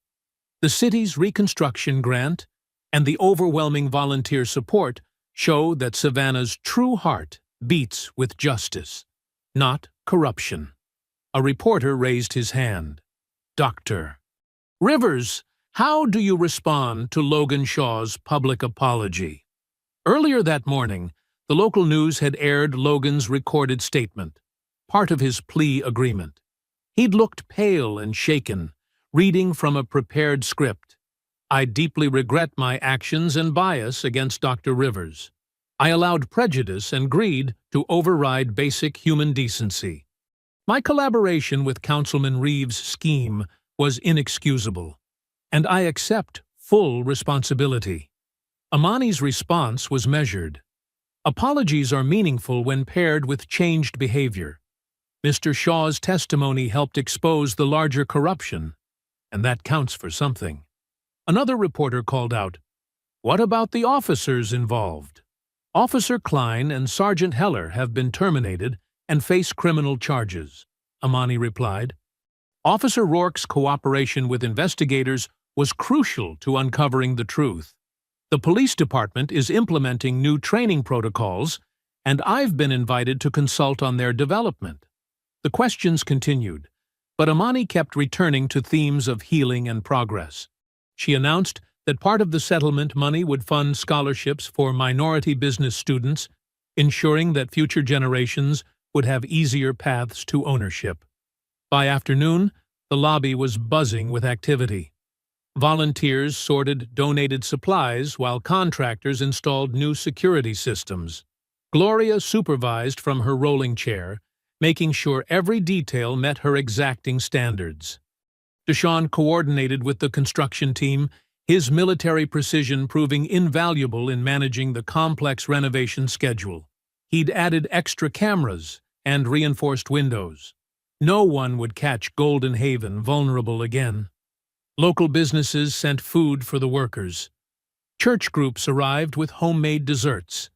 A: The city's reconstruction grant and the overwhelming volunteer support show that Savannah's true heart beats with justice, not corruption. A reporter raised his hand. Dr. Rivers, how do you respond to Logan Shaw's public apology? Earlier that morning, the local news had aired Logan's recorded statement, part of his plea agreement. He'd looked pale and shaken, reading from a prepared script. I deeply regret my actions and bias against Dr. Rivers. I allowed prejudice and greed to override basic human decency. My collaboration with Councilman Reeves' scheme was inexcusable, and I accept full responsibility. Amani's response was measured. Apologies are meaningful when paired with changed behavior. Mr. Shaw's testimony helped expose the larger corruption, and that counts for something. Another reporter called out, "What about the officers involved?" Officer Klein and Sergeant Heller have been terminated and face criminal charges, Amani replied. Officer Rourke's cooperation with investigators was crucial to uncovering the truth. The police department is implementing new training protocols, and I've been invited to consult on their development. The questions continued, but Amani kept returning to themes of healing and progress. She announced that part of the settlement money would fund scholarships for minority business students, ensuring that future generations would have easier paths to ownership. By afternoon, the lobby was buzzing with activity. Volunteers sorted donated supplies while contractors installed new security systems. Gloria supervised from her rolling chair, making sure every detail met her exacting standards. Deshaun coordinated with the construction team, his military precision proving invaluable in managing the complex renovation schedule. He'd added extra cameras and reinforced windows. No one would catch Golden Haven vulnerable again. Local businesses sent food for the workers. Church groups arrived with homemade desserts.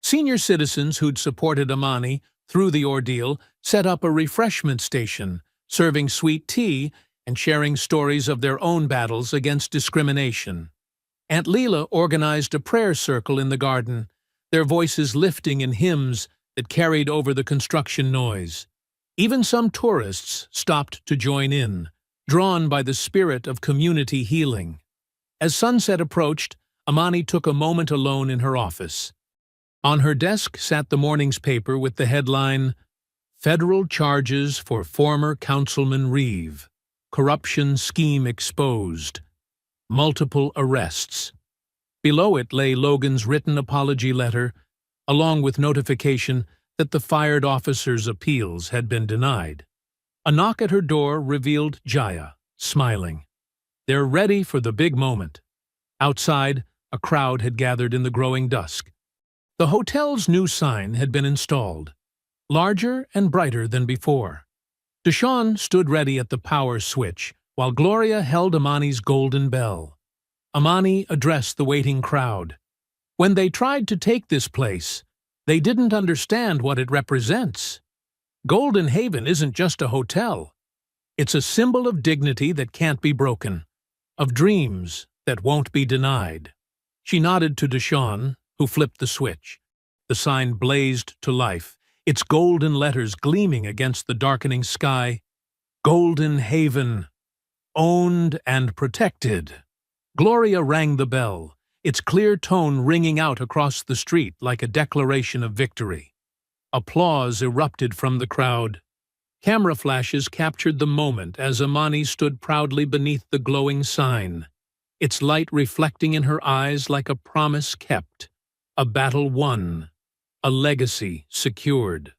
A: Senior citizens who'd supported Amani through the ordeal set up a refreshment station, serving sweet tea and sharing stories of their own battles against discrimination. Aunt Leela organized a prayer circle in the garden, their voices lifting in hymns that carried over the construction noise. Even some tourists stopped to join in, drawn by the spirit of community healing. As sunset approached, Amani took a moment alone in her office. On her desk sat the morning's paper with the headline, "Federal Charges for Former Councilman Reeve. Corruption Scheme Exposed. Multiple Arrests." Below it lay Logan's written apology letter, along with notification that the fired officer's appeals had been denied. A knock at her door revealed Jaya, smiling. They're ready for the big moment. Outside, a crowd had gathered in the growing dusk. The hotel's new sign had been installed, larger and brighter than before. Deshaun stood ready at the power switch, while Gloria held Amani's golden bell. Amani addressed the waiting crowd. When they tried to take this place, they didn't understand what it represents. Golden Haven isn't just a hotel. It's a symbol of dignity that can't be broken, of dreams that won't be denied. She nodded to Deshaun, who flipped the switch. The sign blazed to life, its golden letters gleaming against the darkening sky. Golden Haven, owned and protected. Gloria rang the bell, its clear tone ringing out across the street like a declaration of victory. Applause erupted from the crowd. Camera flashes captured the moment as Amani stood proudly beneath the glowing sign, its light reflecting in her eyes like a promise kept, a battle won, a legacy secured.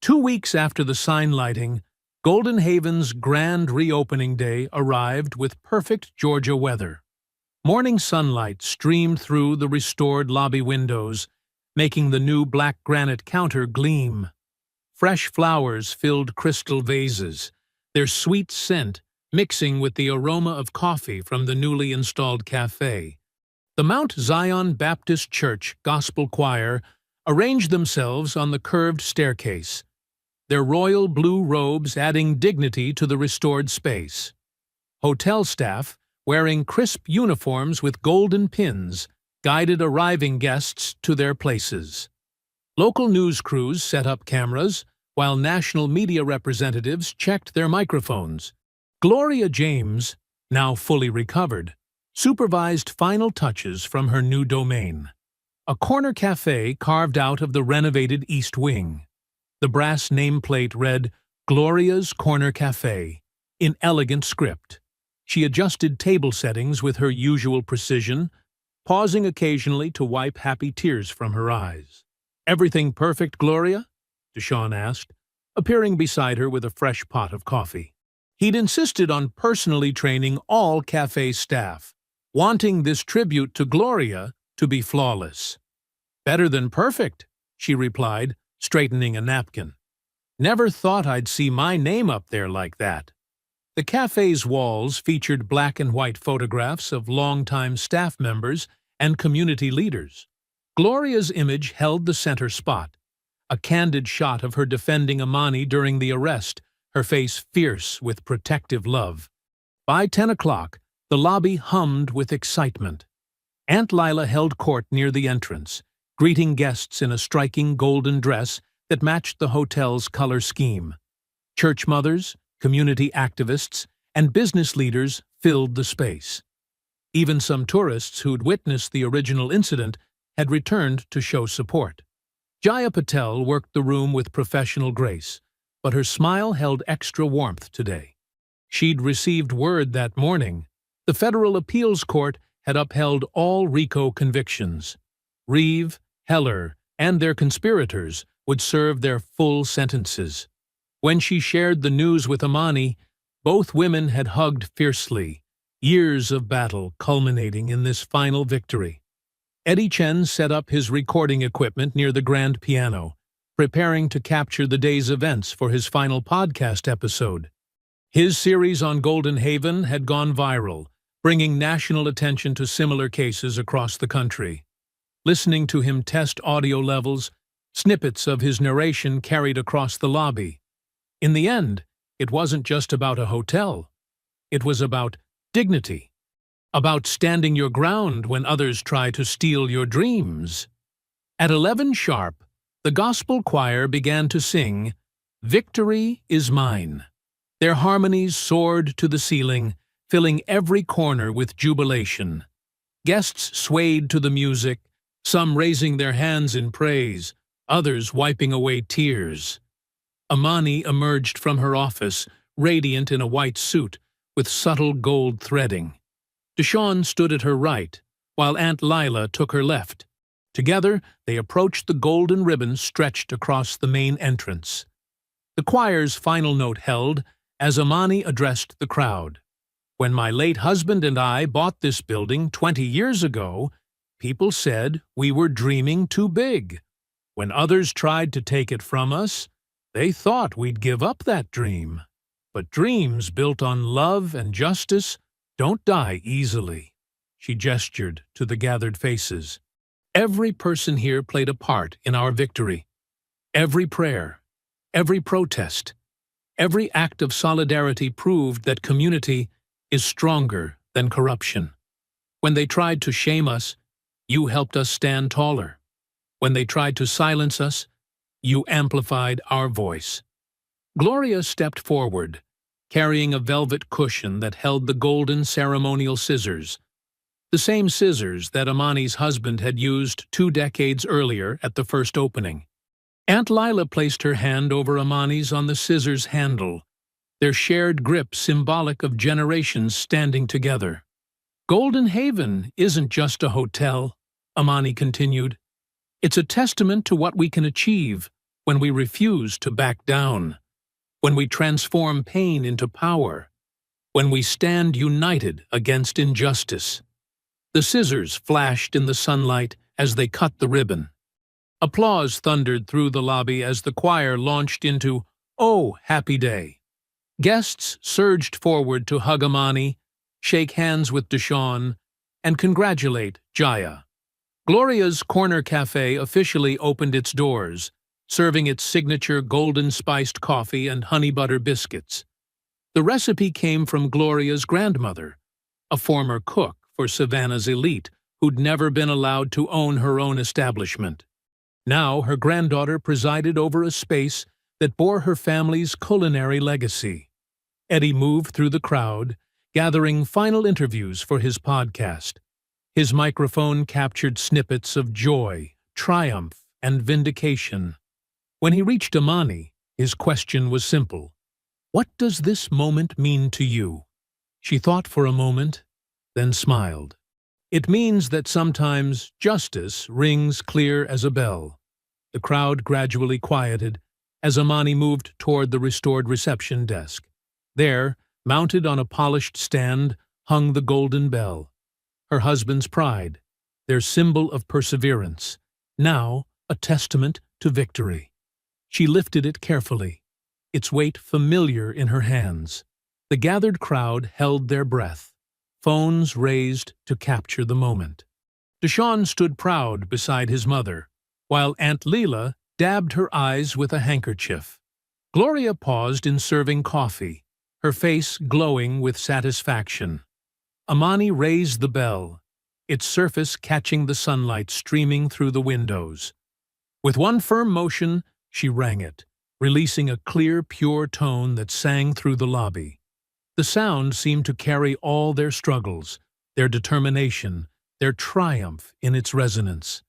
A: 2 weeks after the sign lighting, Golden Haven's grand reopening day arrived with perfect Georgia weather. Morning sunlight streamed through the restored lobby windows, making the new black granite counter gleam. Fresh flowers filled crystal vases, their sweet scent mixing with the aroma of coffee from the newly installed cafe. The Mount Zion Baptist Church Gospel Choir arranged themselves on the curved staircase, their royal blue robes adding dignity to the restored space. Hotel staff, wearing crisp uniforms with golden pins, guided arriving guests to their places. Local news crews set up cameras, while national media representatives checked their microphones. Gloria James, now fully recovered, supervised final touches from her new domain. A corner cafe carved out of the renovated East Wing. The brass nameplate read, "Gloria's Corner Cafe," in elegant script. She adjusted table settings with her usual precision, pausing occasionally to wipe happy tears from her eyes. "Everything perfect, Gloria?" Deshawn asked, appearing beside her with a fresh pot of coffee. He'd insisted on personally training all cafe staff, wanting this tribute to Gloria to be flawless. "Better than perfect," she replied, straightening a napkin. "Never thought I'd see my name up there like that." The cafe's walls featured black and white photographs of longtime staff members and community leaders. Gloria's image held the center spot, a candid shot of her defending Amani during the arrest, her face fierce with protective love. By 10 o'clock, the lobby hummed with excitement. Aunt Lila held court near the entrance, greeting guests in a striking golden dress that matched the hotel's color scheme. Church mothers, community activists, and business leaders filled the space. Even some tourists who'd witnessed the original incident had returned to show support. Jaya Patel worked the room with professional grace, but her smile held extra warmth today. She'd received word that morning the federal appeals court had upheld all RICO convictions. Reeve, Heller, and their conspirators would serve their full sentences. When she shared the news with Amani, both women had hugged fiercely, years of battle culminating in this final victory. Eddie Chen set up his recording equipment near the grand piano, preparing to capture the day's events for his final podcast episode. His series on Golden Haven had gone viral, bringing national attention to similar cases across the country. Listening to him test audio levels, snippets of his narration carried across the lobby. In the end, it wasn't just about a hotel. It was about dignity, about standing your ground when others try to steal your dreams. At 11 sharp, the gospel choir began to sing, "Victory is Mine." Their harmonies soared to the ceiling, filling every corner with jubilation. Guests swayed to the music, some raising their hands in praise, others wiping away tears. Amani emerged from her office, radiant in a white suit, with subtle gold threading. Deshawn stood at her right, while Aunt Lila took her left. Together, they approached the golden ribbon stretched across the main entrance. The choir's final note held as Amani addressed the crowd. "When my late husband and I bought this building 20 years ago, people said we were dreaming too big. When others tried to take it from us, they thought we'd give up that dream. But dreams built on love and justice don't die easily." She gestured to the gathered faces. Every person here played a part in our victory. Every prayer, every protest, every act of solidarity proved that community is stronger than corruption. When they tried to shame us, you helped us stand taller. When they tried to silence us, you amplified our voice. Gloria stepped forward, carrying a velvet cushion that held the golden ceremonial scissors, the same scissors that Amani's husband had used 2 decades earlier at the first opening. Aunt Lila placed her hand over Amani's on the scissors handle, their shared grip symbolic of generations standing together. "Golden Haven isn't just a hotel," Amani continued. "It's a testament to what we can achieve when we refuse to back down, when we transform pain into power, when we stand united against injustice." The scissors flashed in the sunlight as they cut the ribbon. Applause thundered through the lobby as the choir launched into "Oh, Happy Day." Guests surged forward to hug Amani, shake hands with Deshawn, and congratulate Jaya. Gloria's Corner Cafe officially opened its doors, serving its signature golden-spiced coffee and honey butter biscuits. The recipe came from Gloria's grandmother, a former cook for Savannah's elite who'd never been allowed to own her own establishment. Now her granddaughter presided over a space that bore her family's culinary legacy. Eddie moved through the crowd, gathering final interviews for his podcast. His microphone captured snippets of joy, triumph, and vindication. When he reached Amani, his question was simple. "What does this moment mean to you?" She thought for a moment, then smiled. "It means that sometimes justice rings clear as a bell." The crowd gradually quieted as Amani moved toward the restored reception desk. There, mounted on a polished stand, hung the golden bell. Her husband's pride, their symbol of perseverance, now a testament to victory. She lifted it carefully, its weight familiar in her hands. The gathered crowd held their breath, phones raised to capture the moment. Deshawn stood proud beside his mother, while Aunt Leela dabbed her eyes with a handkerchief. Gloria paused in serving coffee, her face glowing with satisfaction. Amani raised the bell, its surface catching the sunlight streaming through the windows. With one firm motion, she rang it, releasing a clear, pure tone that sang through the lobby. The sound seemed to carry all their struggles, their determination, their triumph in its resonance.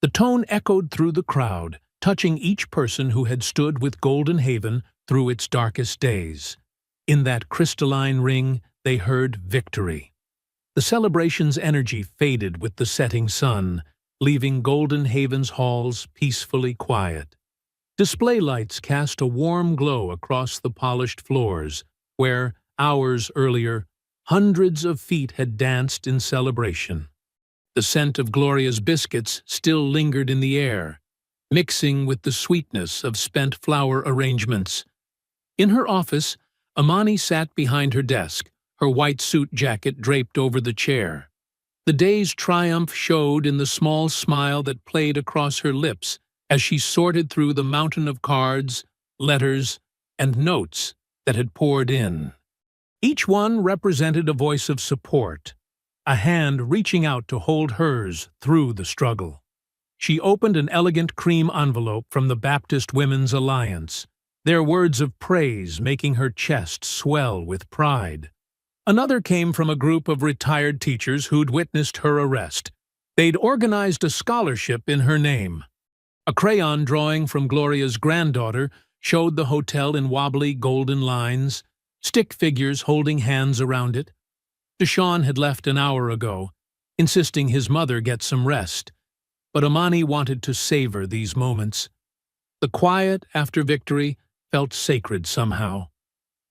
A: The tone echoed through the crowd, touching each person who had stood with Golden Haven through its darkest days. In that crystalline ring, they heard victory. The celebration's energy faded with the setting sun, leaving Golden Haven's halls peacefully quiet. Display lights cast a warm glow across the polished floors, where, hours earlier, hundreds of feet had danced in celebration. The scent of Gloria's biscuits still lingered in the air, mixing with the sweetness of spent flower arrangements. In her office, Amani sat behind her desk, her white suit jacket draped over the chair. The day's triumph showed in the small smile that played across her lips as she sorted through the mountain of cards, letters, and notes that had poured in. Each one represented a voice of support, a hand reaching out to hold hers through the struggle. She opened an elegant cream envelope from the Baptist Women's Alliance, their words of praise making her chest swell with pride. Another came from a group of retired teachers who'd witnessed her arrest. They'd organized a scholarship in her name. A crayon drawing from Gloria's granddaughter showed the hotel in wobbly golden lines, stick figures holding hands around it. Deshawn had left an hour ago, insisting his mother get some rest, but Amani wanted to savor these moments. The quiet after victory felt sacred somehow.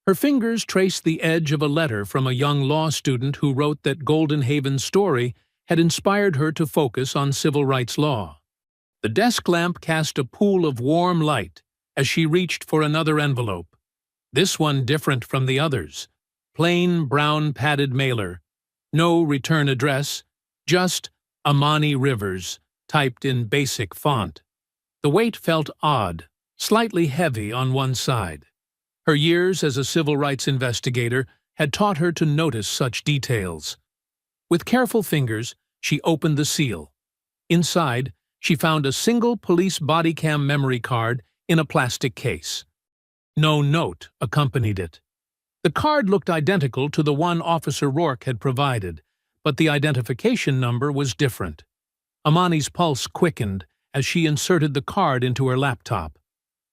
A: Her fingers traced the edge of a letter from a young law student who wrote that Golden Haven's story had inspired her to focus on civil rights law. The desk lamp cast a pool of warm light as she reached for another envelope. This one different from the others. Plain brown padded mailer. No return address, just Amani Rivers, typed in basic font. The weight felt odd, slightly heavy on one side. Her years as a civil rights investigator had taught her to notice such details. With careful fingers, she opened the seal. Inside, she found a single police body cam memory card in a plastic case. No note accompanied it. The card looked identical to the one Officer Rourke had provided, but the identification number was different. Amani's pulse quickened as she inserted the card into her laptop.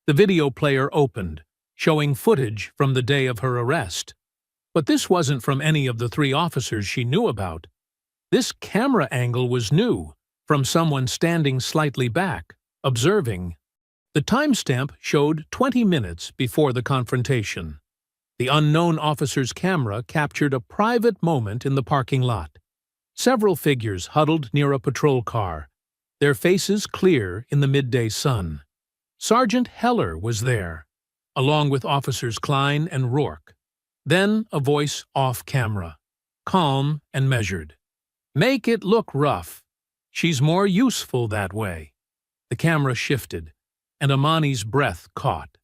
A: The video player opened, showing footage from the day of her arrest. But this wasn't from any of the 3 officers she knew about. This camera angle was new, from someone standing slightly back, observing. The timestamp showed 20 minutes before the confrontation. The unknown officer's camera captured a private moment in the parking lot. Several figures huddled near a patrol car, their faces clear in the midday sun. Sergeant Heller was there, along with Officers Klein and Rourke. Then a voice off camera, calm and measured. "Make it look rough. She's more useful that way." The camera shifted, and Amani's breath caught.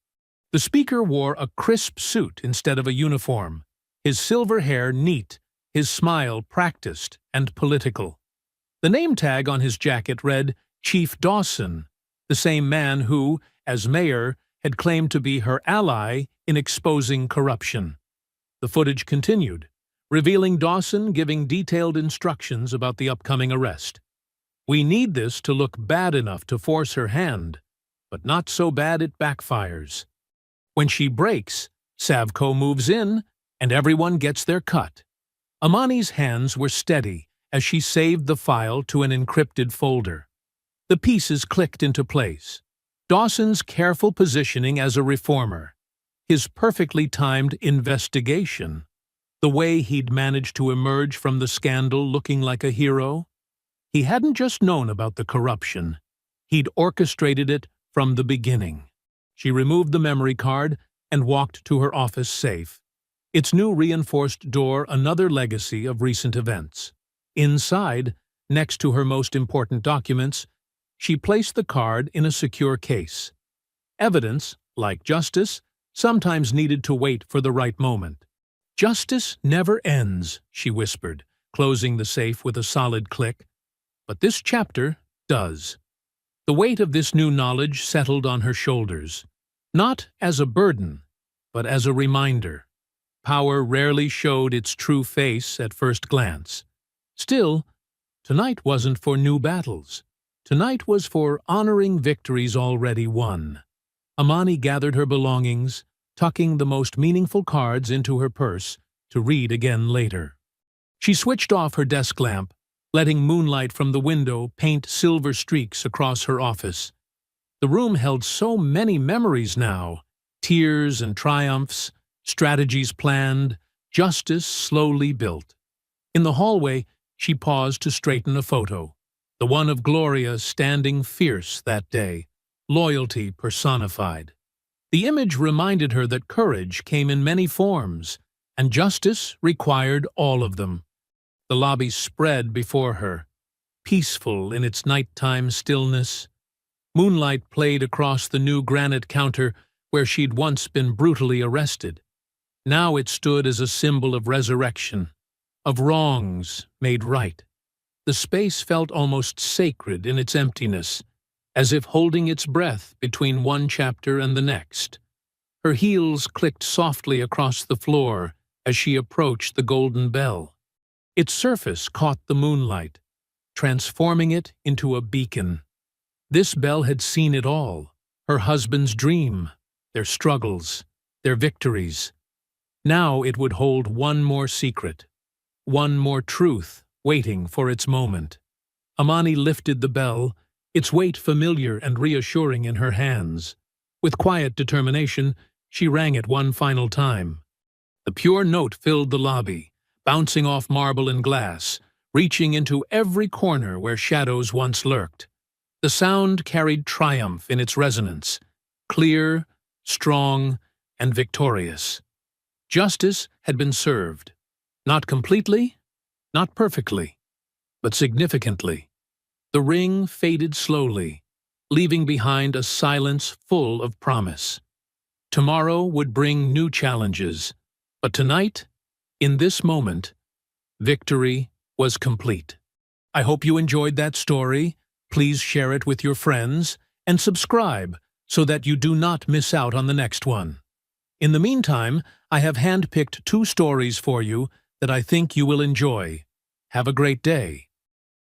A: The speaker wore a crisp suit instead of a uniform, his silver hair neat, his smile practiced and political. The name tag on his jacket read Chief Dawson, the same man who, as mayor, had claimed to be her ally in exposing corruption. The footage continued, revealing Dawson giving detailed instructions about the upcoming arrest. "We need this to look bad enough to force her hand, but not so bad it backfires. When she breaks, Savco moves in, and everyone gets their cut." Amani's hands were steady as she saved the file to an encrypted folder. The pieces clicked into place. Dawson's careful positioning as a reformer, his perfectly timed investigation, the way he'd managed to emerge from the scandal looking like a hero. He hadn't just known about the corruption, he'd orchestrated it from the beginning. She removed the memory card and walked to her office safe, its new reinforced door another legacy of recent events. Inside, next to her most important documents, she placed the card in a secure case. Evidence, like justice, sometimes needed to wait for the right moment. "Justice never ends," she whispered, closing the safe with a solid click. "But this chapter does." The weight of this new knowledge settled on her shoulders, not as a burden, but as a reminder. Power rarely showed its true face at first glance. Still, tonight wasn't for new battles. Tonight was for honoring victories already won. Amani gathered her belongings, tucking the most meaningful cards into her purse to read again later. She switched off her desk lamp, letting moonlight from the window paint silver streaks across her office. The room held so many memories now, tears and triumphs, strategies planned, justice slowly built. In the hallway, she paused to straighten a photo, the one of Gloria standing fierce that day, loyalty personified. The image reminded her that courage came in many forms, and justice required all of them. The lobby spread before her, peaceful in its nighttime stillness. Moonlight played across the new granite counter where she'd once been brutally arrested. Now it stood as a symbol of resurrection, of wrongs made right. The space felt almost sacred in its emptiness, as if holding its breath between one chapter and the next. Her heels clicked softly across the floor as she approached the golden bell. Its surface caught the moonlight, transforming it into a beacon. This bell had seen it all, her husband's dream, their struggles, their victories. Now it would hold one more secret, one more truth waiting for its moment. Amani lifted the bell, its weight familiar and reassuring in her hands. With quiet determination, she rang it one final time. The pure note filled the lobby, bouncing off marble and glass, reaching into every corner where shadows once lurked. The sound carried triumph in its resonance, clear, strong, and victorious. Justice had been served, not completely, not perfectly, but significantly. The ring faded slowly, leaving behind a silence full of promise. Tomorrow would bring new challenges, but tonight, in this moment, victory was complete. I hope you enjoyed that story. Please share it with your friends and subscribe so that you do not miss out on the next one. In the meantime, I have handpicked 2 stories for you that I think you will enjoy. Have a great day.